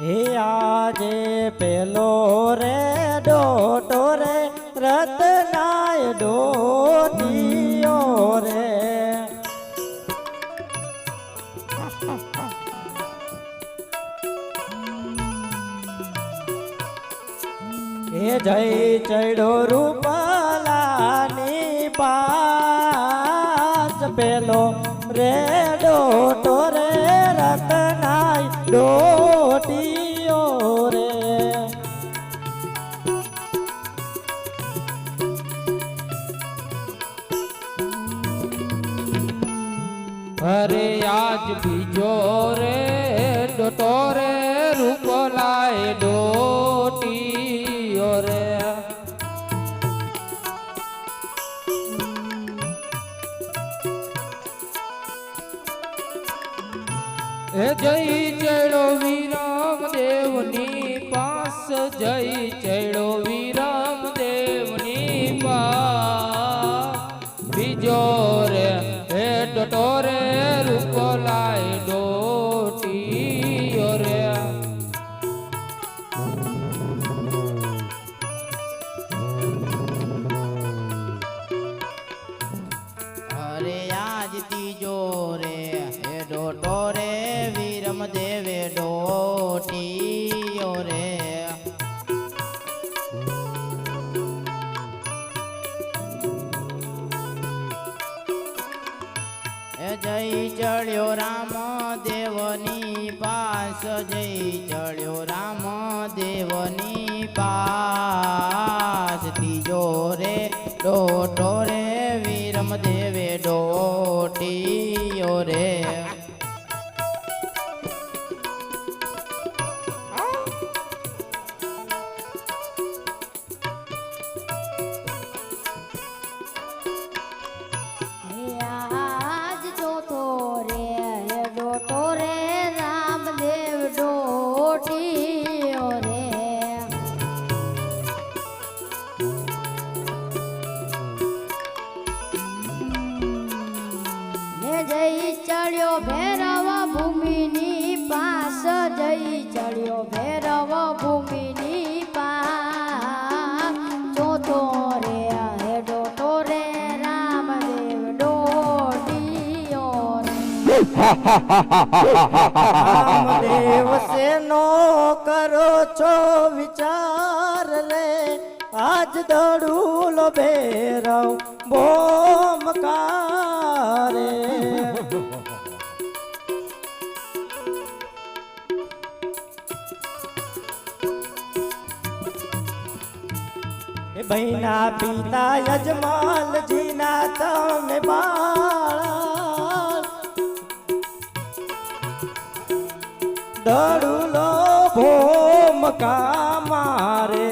હે આજે પેલો રે ડોટો રે રતનાય ડોટીયો રે હે જય ચડો રૂપાલાની પાસ પેલો રે ડોટો રે રતનાય ડોટીયો રે અરે આજ બીજો રે ડોટો રે રૂપલાય ડોટીયો રે હે જય ચડો વિરામ દેવની પાસ જય ચડો વિરામ દેવની પાસ બીજો રે હે ડોટો રે રૂપલાય ડોટીયો રે અરે આજ ત્રીજો રે હે ડોટો રે વીરમ દેવે ડોટીયો રે એ જય ચડ્યો રામ દેવની પાસ જય ચડ્યો રામ દેવની પાસ ત્રીજો રે ડોટો રે વીરમ દેવે ડોટીયો રે હે આજ ચોથો રે હે ડોટો રે રામદેવ ડોટીયો રે ને જય ચડ્યો ભૈરવ ભૂમિની પાસ જય ચડ્યો ભૈરવ ભૂમિની પાસ ચોથો રે હે ડોટો રે રામદેવ ડોટીયો રે રામદેવ સેનો કરો છો વિચાર રે આજ દડુલો ભેરવ બોમકારે એ બહેના પિતા યજમાલજીના તમે બાળા દડુલો ભોમકા મારે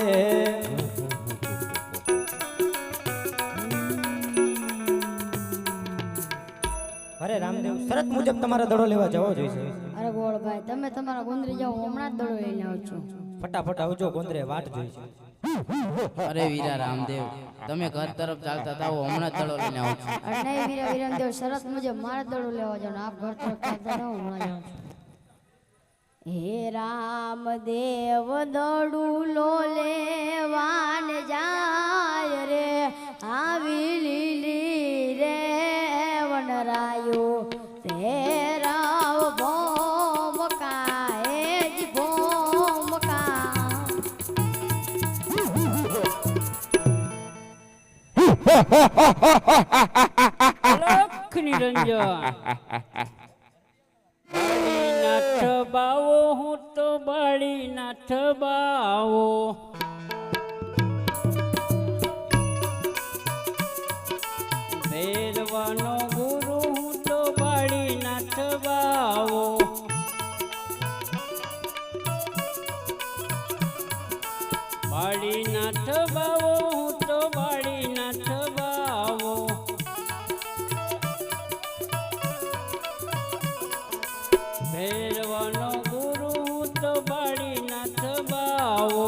અરે રામદેવ શરત મુજબ તમારે દડો લેવા જવો જોઈશે અરે ગોળભાઈ તમે તમારા ગુંદરી જાઓ હમણાં જ દડો લઈને આવું છું ફટાફટ આવજો ગોંદરે વાટ જોઈશે અરે વીરા રામદેવ તમે ઘર તરફ ચાલતા થાઓ હમણાં જ દડો લઈને આવું છું અરે નહીં વીરા વિરમદેવ શરત મુજબ મારે દડો લેવા જવાનું આપ ઘર તરફ ચાલતા ન હમણાં જાઉં છું હે રામદેવ દડુલો લેવાન જાય રે આવી લીલી રે વનરાયો તેરાવ ભોમકા એ જ ભોમકા લખ નિરંજન બાળી નાથ બાવો હું તો બાળી નાથ બાવો ભેરવાનો ગુરુ હું તો બાળી નાથ બાવો બાળી નાથ બાવો હું તો બાળી નાથ બાવો ભેરવાનો ગુરુ હું તો બાળી નાથ બાવો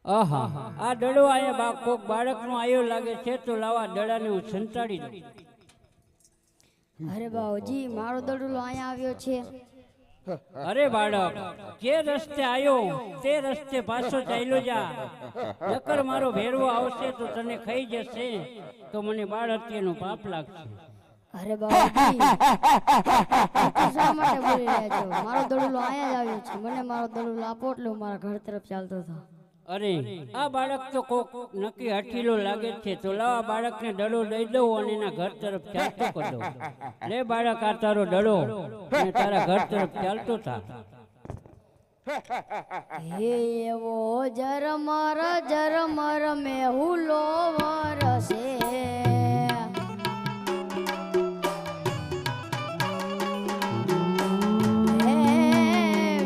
આહા આ દડો આયા કોક બાળકનો આયો લાગે છે તો લાવા દડાને હું સંતાડી દઉં અરે બાવજી મારો દડુલો અહીંયા આવ્યો છે. અરે બાળક જે રસ્તે આયો તે રસ્તે પાછો ચાલ્યો જા નકર મારો ભેરવો આવશે તો તને ખાઈ જશે તો મને બાળ હત્યાનું પાપ લાગશે. અરે બાવજી આટલું શા માટે બોલી રહ્યા છો? મારો દડુલો અહીંયા જ આવ્યો છે. મને મારો દડુલો આપો એટલે હું મારા ઘર તરફ ચાલતો હતો. અરે આ બાળક તો કોક નક્કી હઠીલો લાગે છે તો લાવા બાળકને દડો દઈ દઉં અને એના ઘર તરફ ચાલતો કરી દઉં. લે બાળક આ તારો દડો અને તારા ઘર તરફ ચાલતો થા. હે એવો જરમર મેહુલો વરસે હે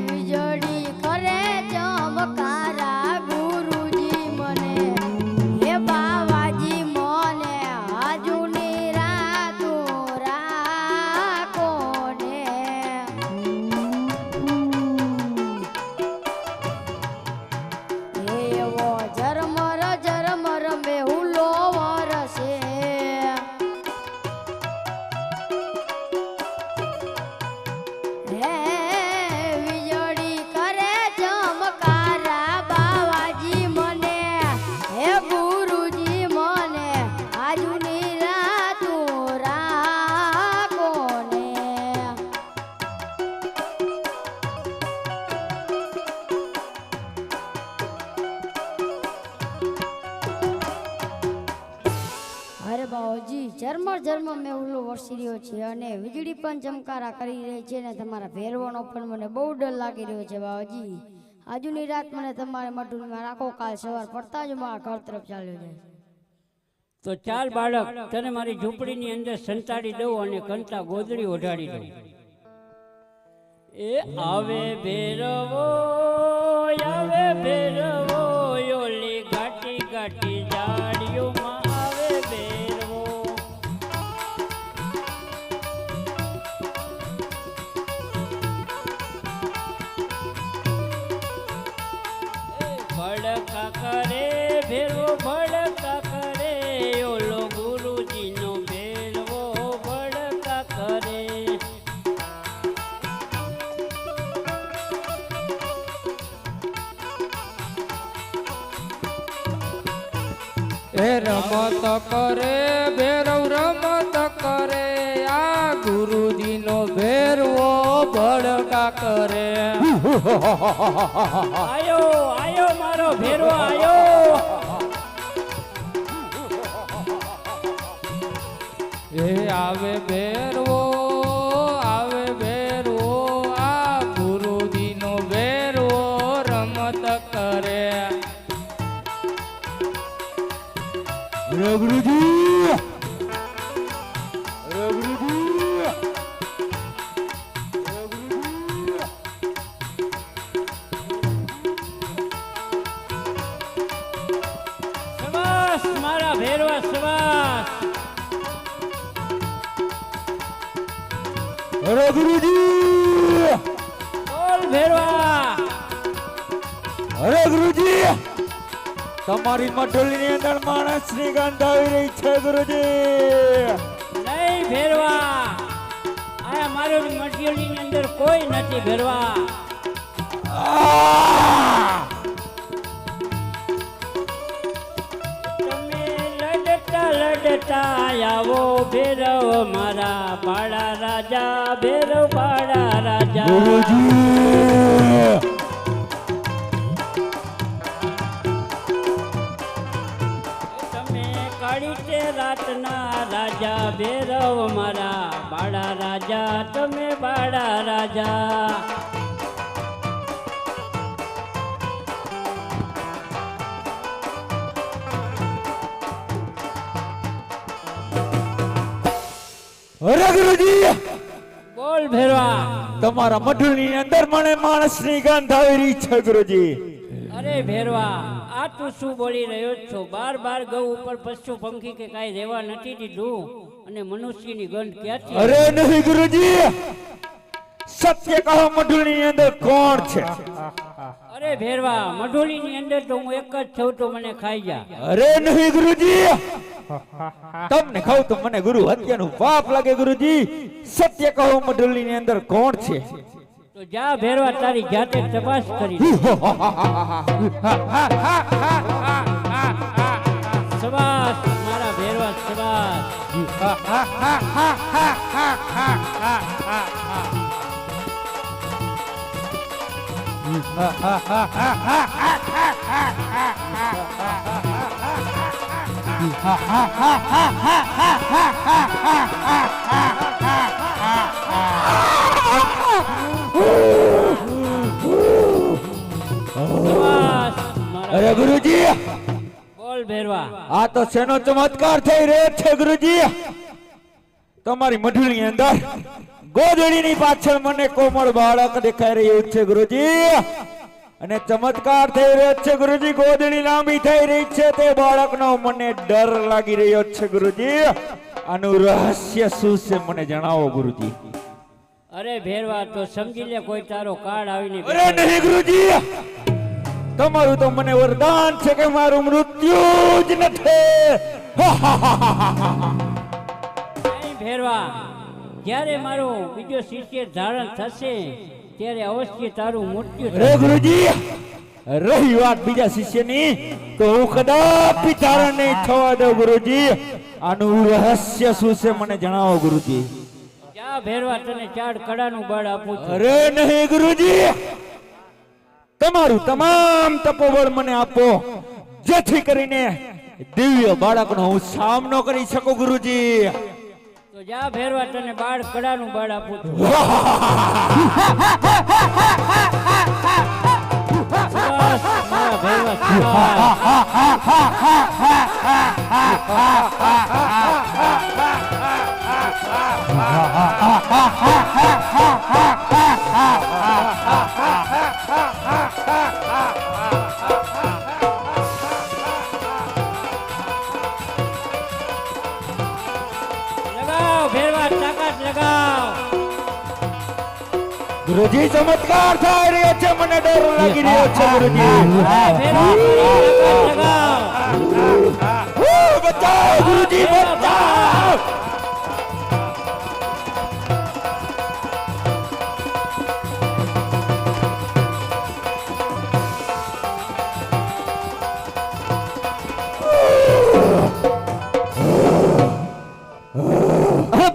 વીજળી કરે ચમકારા ગુરુજી મને હે બાવાજી મને આજુની રાતું રાખો ને એવો ઝરમર મેહુલો વરસે હે વીજળી કરે ચમકારા બાવાજી મને હે ગુરુજી મને આજુની રાતું રાખો ને. અરે બાવજી ઝરમર મેહુલો વરસી રહ્યો છે અને વીજળી પણ ચમકારા કરી રહી છે ને તમારા ભેરવાનો પણ મને બહુ ડર લાગી રહ્યો છે બાવજી. આજુની રાત મને તમારે મઢુમાં રાખો, કાલ સવાર પડતા જ મારા ઘર તરફ ચાલ્યો જાય. તો ચાલ બાળક તને મારી ઝૂંપડીની અંદર સંતાડી દઉં અને કંટા ગોદડી ઓઢાડી દઉં. એ આવે ભેરવો ઓલી ઘાટી ઘાટી જાડીઓમાં આવે ભેરવો. ભડકા કરે ભેરવો ભડકા કરે ઓલો ગુરુજીનો ભેરવો ભડકા કરે. એ રમત કરે ભેરવ રમત કરે આ ગુરુજીનો ભેરવો ભડકા કરે. આયો આયો મારો ભેરવો આયો. એ આવે ભેરવો આ ગુરુજીનો ભેરવો રમત કરે. સવાસ મારા ભેરવા સવાસ. અરે ગુરુજી, બોલ ભેરવા. અરે ગુરુજી, તમારી મઢોલીની અંદર માણસની ગંધ આવી રહી છે ગુરુજી. નહીં ભેરવા, આ મારી મઢિયોની અંદર કોઈ નથી ભેરવા. તમે લડતા આવો ભેરવ મારા બાળા રાજા, ભેરવ બાળા રાજા. તમે કાળી તે રાતના રાજા, ભેરવ મારા બાળા રાજા, તમે બાળા રાજા. અરે ગુરુજી, બોલ ભેરવા. તમારા મઢુની અંદર મને માણસની ગંધ આવી રહી છે ગુરુજી. અરે ભેરવા, આ તું શું બોલી રહ્યો છો? બાર બાર ગૌ ઉપર પશુ પંખી કે કાંઈ રહેવા નથી દીધું અને મનુષ્યની ગંધ ક્યાંથી? અરે નહીં ગુરુજી, સત્ય કહો, મઢુની અંદર કોણ છે? અરે ભેરવા, મઢોલીની અંદર તો હું એક જ છું, તો મને ખાઈ જા. અરે નહીં ગુરુજી, તમને કહું તો મને ગુરુ હત્યાનું પાપ લાગે ગુરુજી. સત્ય કહો, મઢુલીની અંદર કોણ છે? તો જા ભેરવા, તારી જાતે તપાસ કરી લે. સવાસ મારા ભેરવા, સવાસ. સવાસ મારા. અરે ગુરુજી, બોલ ભેરવા. આ તો શેનો ચમત્કાર થઈ રહ્યો છે ગુરુજી? તમારી મઢુની અંદર ગોદડીની પાછળ મને કોમળ બાળક દેખાઈ રહ્યું છે ગુરુજી, અને ચમત્કાર થઈ રહ્યો છે ગુરુજી. ગોદડી લાંબી થઈ રહી છે, તે બાળકનો મને ડર લાગી રહ્યો છે ગુરુજી. આનું રહસ્ય શું છે મને જણાવો ગુરુજી. અરે ભેરવા, તો સમજી લે, કોઈ તારો કાર્ડ આવીને. અરે નહીં ગુરુજી, તમારું તો મને વરદાન છે કે મારું મૃત્યુ જ નથી. નહીં ભેરવા, જ્યારે મારો બીજો શિષ્ય ધારણ થશે ત્યારે અવશ્ય તારું મૃત્યુ થશે. અરે ગુરુજી, રહી વાત બીજા શિષ્યની, તો હું કદાપી ધારણ નહીં થવા દઉં ગુરુજી. આનું રહસ્ય શું છે મને જણાવો ગુરુજી. જા ભેરવા, તને 4 કડાનું બળ આપું છું. અરે નહીં ગુરુજી, તમારું તમામ તપોબળ મને આપો, જેથી કરીને દિવ્ય બાળકનો હું સામનો કરી શકું ગુરુજી. તો જા ભેરવા, તને 12 કડાનું બળ આપું છું. સવાસ મારા ભેરવા, લગાવ ભેરવા, તાકાત લગાવ. ગુરુજી, ચમત્કાર થઈ રહ્યો છે, મને ડર લાગી રહ્યો છે ગુરુજી. ભેરવા, તાકાત લગાવ. બચાવ ગુરુજી, બચાવ.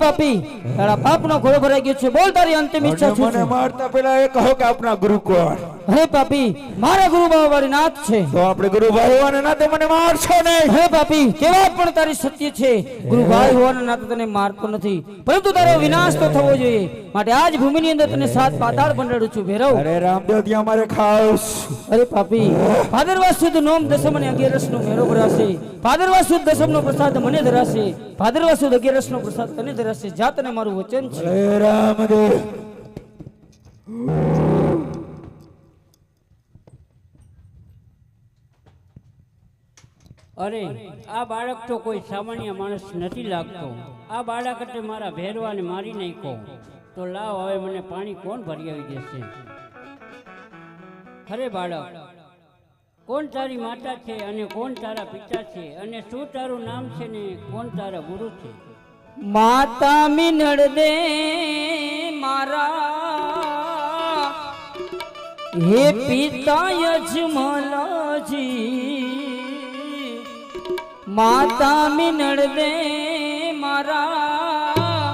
પાપી, તારા પાપનો ઘોડો ભરાઈ ગયો છે. બોલ તારી અંતિમ ઈચ્છા શું મને છે? મારતા પહેલા એ કહો કે આપના ગુરુ કોણ? હે પાપી, મારા ગુરુ બાબારી નાથ છે. તો આપણે ગુરુભાઈ હોવાના નાતે મને મારશો નહીં. હે પાપી, કેવા પણ તારી સત્ય છે. ગુરુભાઈ હોવાના નાતે તને મારતો નથી, પરંતુ તારો વિનાશ તો થવો જોઈએ. માટે આજ ભૂમિની અંદર તને 7 પાતાળ બંધાડું છું ભેરવ. અરે રામદેવ, ત્યાં મારે ખાસ. અરે પાપી, ભાદરવા સુદ નોમ દસમ અને 11 નો મેળો ભરાશે. ભાદરવા સુદ દસમ નો પ્રસાદ મને ધરાશે. ભાદરવા સુદ 11 નો પ્રસાદ તને ધરાશે. જા, તને મારું વચન છે. અરે રામદેવ. અરે આ બાળક તો કોઈ સામાન્ય માણસ નથી લાગતો. આ બાળક એટલે મારા ભેરવાને મારી નાખ્યો. તો લાવ, હવે મને પાણી કોણ ભરી આવી દેશે? અરે બાળક, કોણ તારી માતા છે અને કોણ તારા પિતા છે, અને શું તારું નામ છે ને કોણ તારા ગુરુ છે? માતા મિનળ દે મારા, હે પિતા યજમલજી. માતા મિનળ દે મારા,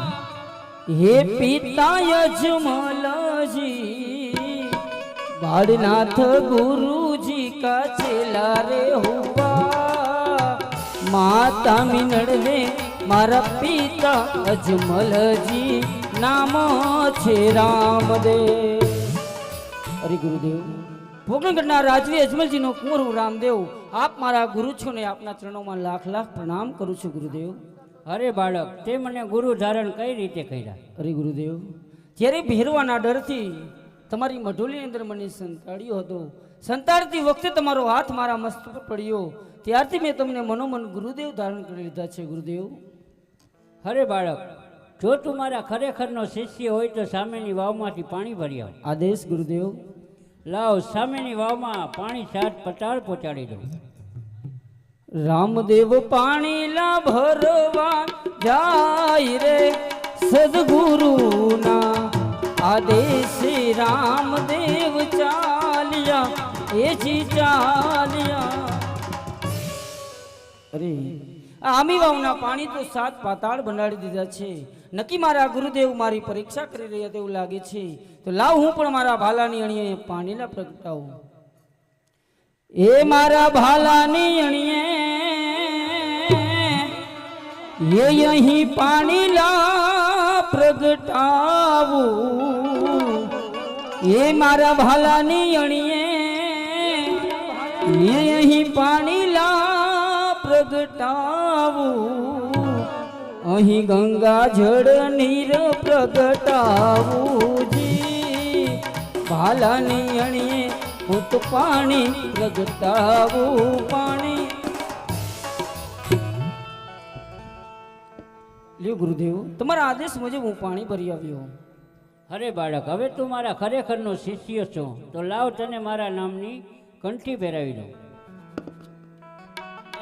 હે પિતા યજમલજી. બાળનાથ ગુરુજી કા ચેલા રે હુआ. માતા મિનળ દે મારા પિતા અજમલજી, નામ છે રામદેવ. અરે ગુરુદેવ, ભોગનગઢના રાજવી અજમલજીનો કુંવર હું રામદેવ. આપ મારા ગુરુ છો ને આપના ચરણોમાં લાખ લાખ પ્રણામ કરું છું ગુરુદેવ. અરે બાળક, તે મને ગુરુ ધારણ કઈ રીતે કર્યા? અરે ગુરુદેવ, ત્યારે ભેરવાના ડરથી તમારી મઢોલીની અંદર મને સંતાડ્યો હતો. સંતાડતી વખતે તમારો હાથ મારા મસ્તક પર પડ્યો, ત્યારથી મેં તમને મનોમન ગુરુદેવ ધારણ કરી લીધા છે. ગુરુદેવ, અરે બાળક, જો તું મારા ખરેખરનો શિષ્ય હોય તો સામેની વાવમાંથી પાણી ભરી આવ. આદેશ ગુરુદેવ. લાવ, સામેની વાવમાં પાણી 7 પટાળ પહોંચાડી દો. રામદેવ પાણી લા ભરવા જાય રે સદગુરુના આદેશે રામદેવ ચાલ્યા એજી ચાલ્યા. અરે આમી વાવના પાણી તો 7 પાતાળ બનાડી દીધા છે. નક્કી મારા ગુરુદેવ મારી પરીક્ષા કરી રહ્યા તેવું લાગે છે. તો લાવ હું પણ મારા ભાલાની અણીએ પાણીલા પ્રગટાવું. એ મારા ભાલાની અણીએ એ અહીં પાણીલા પ્રગટાવું. એ મારા ભાલાની અણીએ એ અહીં પાણીલા પ્રગટાવું. અહીં ગંગા જળ નીર પ્રગટાવું જી. ભાલાની અણીએ હું તો પાણી પ્રગટાવું. પાણી લ્યો ગુરુદેવ, તમારા આદેશ મુજબ હું પાણી ભરી આવ્યો. અરે બાળક, હવે તું મારા ખરેખરનો શિષ્ય છો તો લાવ, તને મારા નામની કંઠી પહેરાવી દઉં.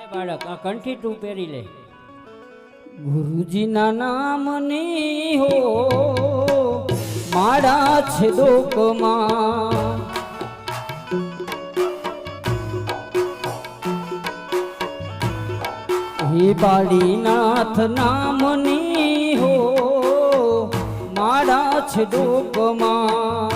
એ બાળક, આ કંઠી તું પહેરી લે. ગુરુજીના નામની હો મારા છે દોકમાં. હે બાળીનાથ નામની હો મારા છે દોકમાં.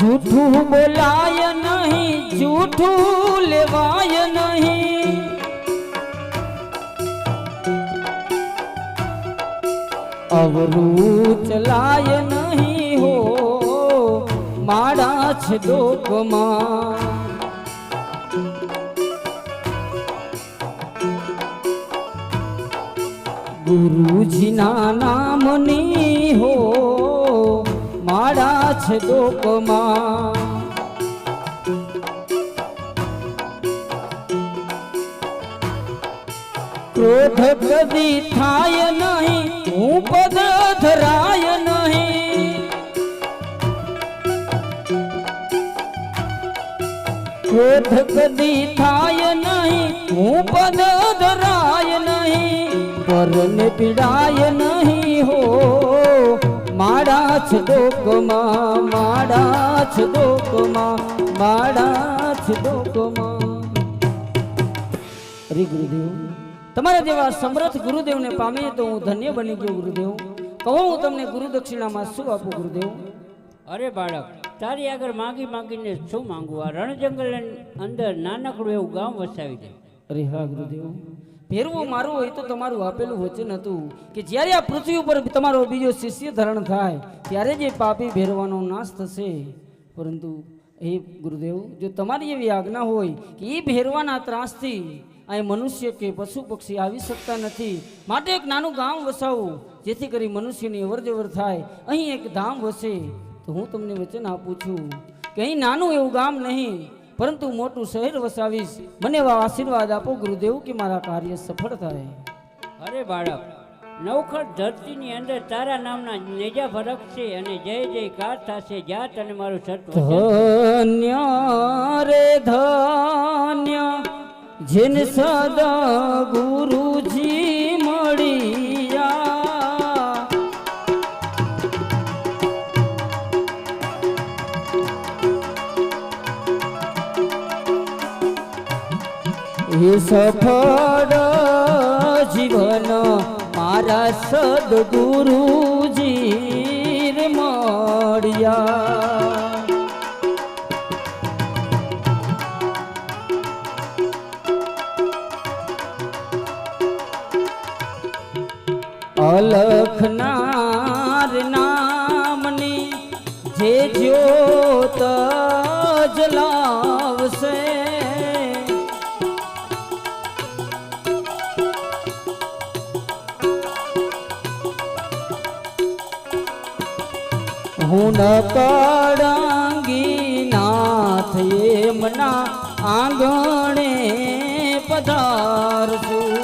જૂઠું બોલાય નહીં, જૂઠું લેવાય નહીં. અવરું ચલાય નહીં હો મારા છે દોકમાં. ગુરુજીના નામની હો મારા છે દોકમાં. ક્રોધ કદી થાય નહીં, હું પદ ધરાય નહીં. ક્રોધ કદી થાય નહીં, હું પદ ધરાય નહીં. પરને પીડાય નહીં હો મારા છે દોકમાં. મારા છે દોકમાં. મારા છે દોકમાં. અરે ગુરુદેવ, તમારા જેવા સમર્થ ગુરુદેવને પામીએ તો હું ધન્ય બની ગયો. ગુરુદેવ, કહો હું તમને ગુરુ દક્ષિણામાં શું આપું? ગુરુદેવ, અરે બાળક, તારી આગળ માંગી માંગીને શું માંગવું? આ રણ જંગલ અંદર નાનકડું એવું ગામ વસાવી દે. અરે હા ગુરુદેવ, ભેરવું મારું હોય તો તમારું આપેલું વચન હતું કે જ્યારે આ પૃથ્વી ઉપર તમારો બીજો શિષ્ય ધરણ થાય ત્યારે જે પાપી ભેરવાનો નાશ થશે. પરંતુ હે ગુરુદેવ, જો તમારી એવી આજ્ઞા હોય કે એ ભેરવાના ત્રાસથી અહીં મનુષ્ય કે પશુ પક્ષી આવી શકતા નથી, માટે એક નાનું ગામ વસાવું જેથી કરી મનુષ્યની અવરજવર થાય, અહીં એક ધામ વસે, તો હું તમને વચન આપું છું કે અહીં નાનું એવું ગામ નહીં પરંતુ મોટું શહેર વસાવીશ. મને એવા આશીર્વાદ આપો ગુરુદેવ કે મારા કાર્ય સફળ થાય. અરે બાળક, નવખંડ ધરતીની અંદર તારા નામના નેજા ફરક છે અને જય જયકાર થશે. જાત અને મારું સત્વ ધન્ય રે ધન્ય જેન સદા ગુરુજી મળ્યા. એ સફળ જીવન મારા સદગુરુજી મળ્યા. અલખનાર નામની જે જ્યોત જલાવશે, હું ન કળંગી નાથ એમના આંગણે પધારશું.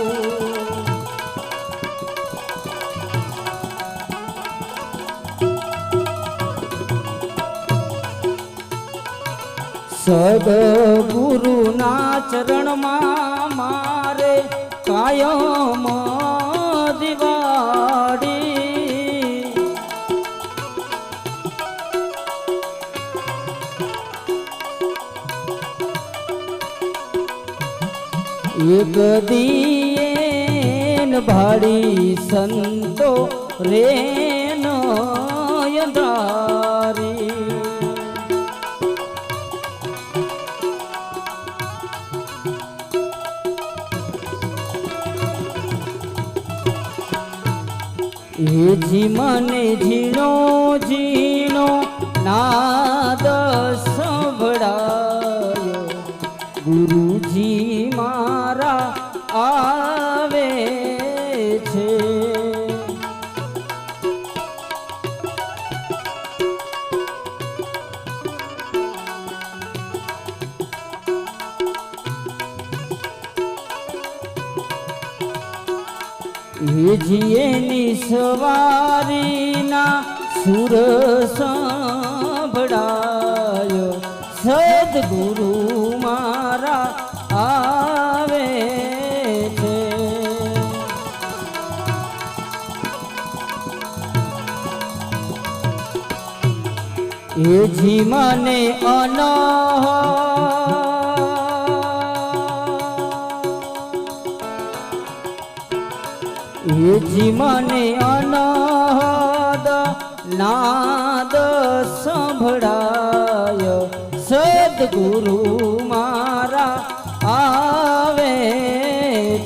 સદગુરુના ચરણમાં મારે કાયમ દિવાળી. એક દીન ભાડી સંતો રેન યંધારી. જી મને ઝીણો ઝીણો નાદ સંભળાયો. ગુરુજી મારા આવે છે. એની સવારીના સુર સંભળાયો. સદગુરુ મારા આવે છે. એ જી મને જી મને અનહદ નાદ સંભળાય. સદગુરુ મારા આવે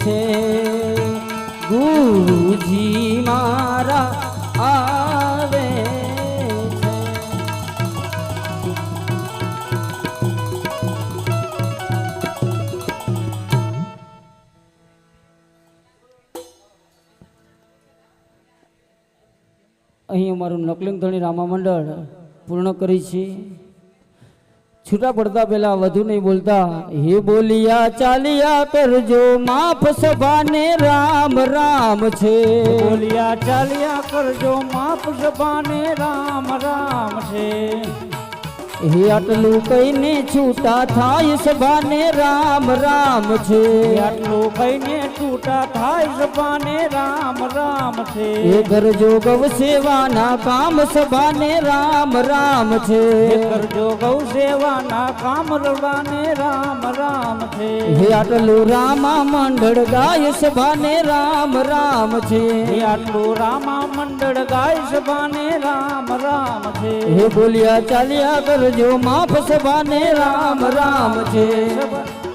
છે. ગુરુજી મારા આવે છે. અહીં અમારું નકલિંગ ધણી રામા મંડળ પૂર્ણ કરી છે. છૂટા પડતા પહેલા વધુ નહીં બોલતા. હે બોલિયા ચાલિયા કરજો માફ સભાને રામ રામ છે. બોલિયા ચાલ્યા કરજો માફ સભાને રામ રામ છે. હે આટલું કહીને છૂટા થાય સભાને રામ રામ છે. આટલું કહીને છૂટા થાય સભાને રામ રામ છે. હે કરજો ગૌ સેવાના કામ સભાને રામ રામ છે. કરજો ગૌ સેવાના કામ રવાને રામ રામ છે. હે આટલું રામા મંડળ ગાય સભાને રામ રામ છે. આટલું રામા મંડળ ગાય સભાને રામ રામ છે. હે બોલિયા ચાલ્યા કરજો માફ સભાને રામ રામ છે.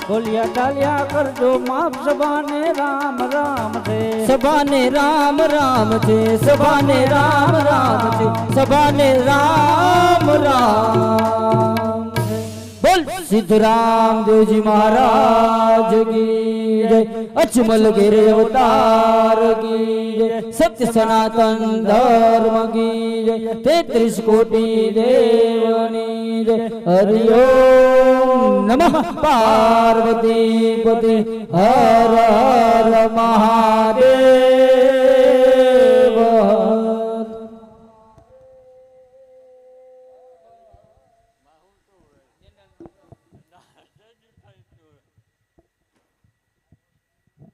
બોલિયા ચાલ્યા કરજો માફ સભાને રામ રામ છે. સભાને રામ રામ છે. સભાને રામ રામ છે. સભાને રામ રામ છે. બોલ સિદ્ધરામ દેવજી મહારાજ કી જય. અચમલ ગેરે અવતાર કી જય. સત્ય સનાતન ધર્મ કી જય. 33 કોટી દેવની જય. હરિઓમ નમઃ પાર્વતી પતિ હર હર મહાદેવ.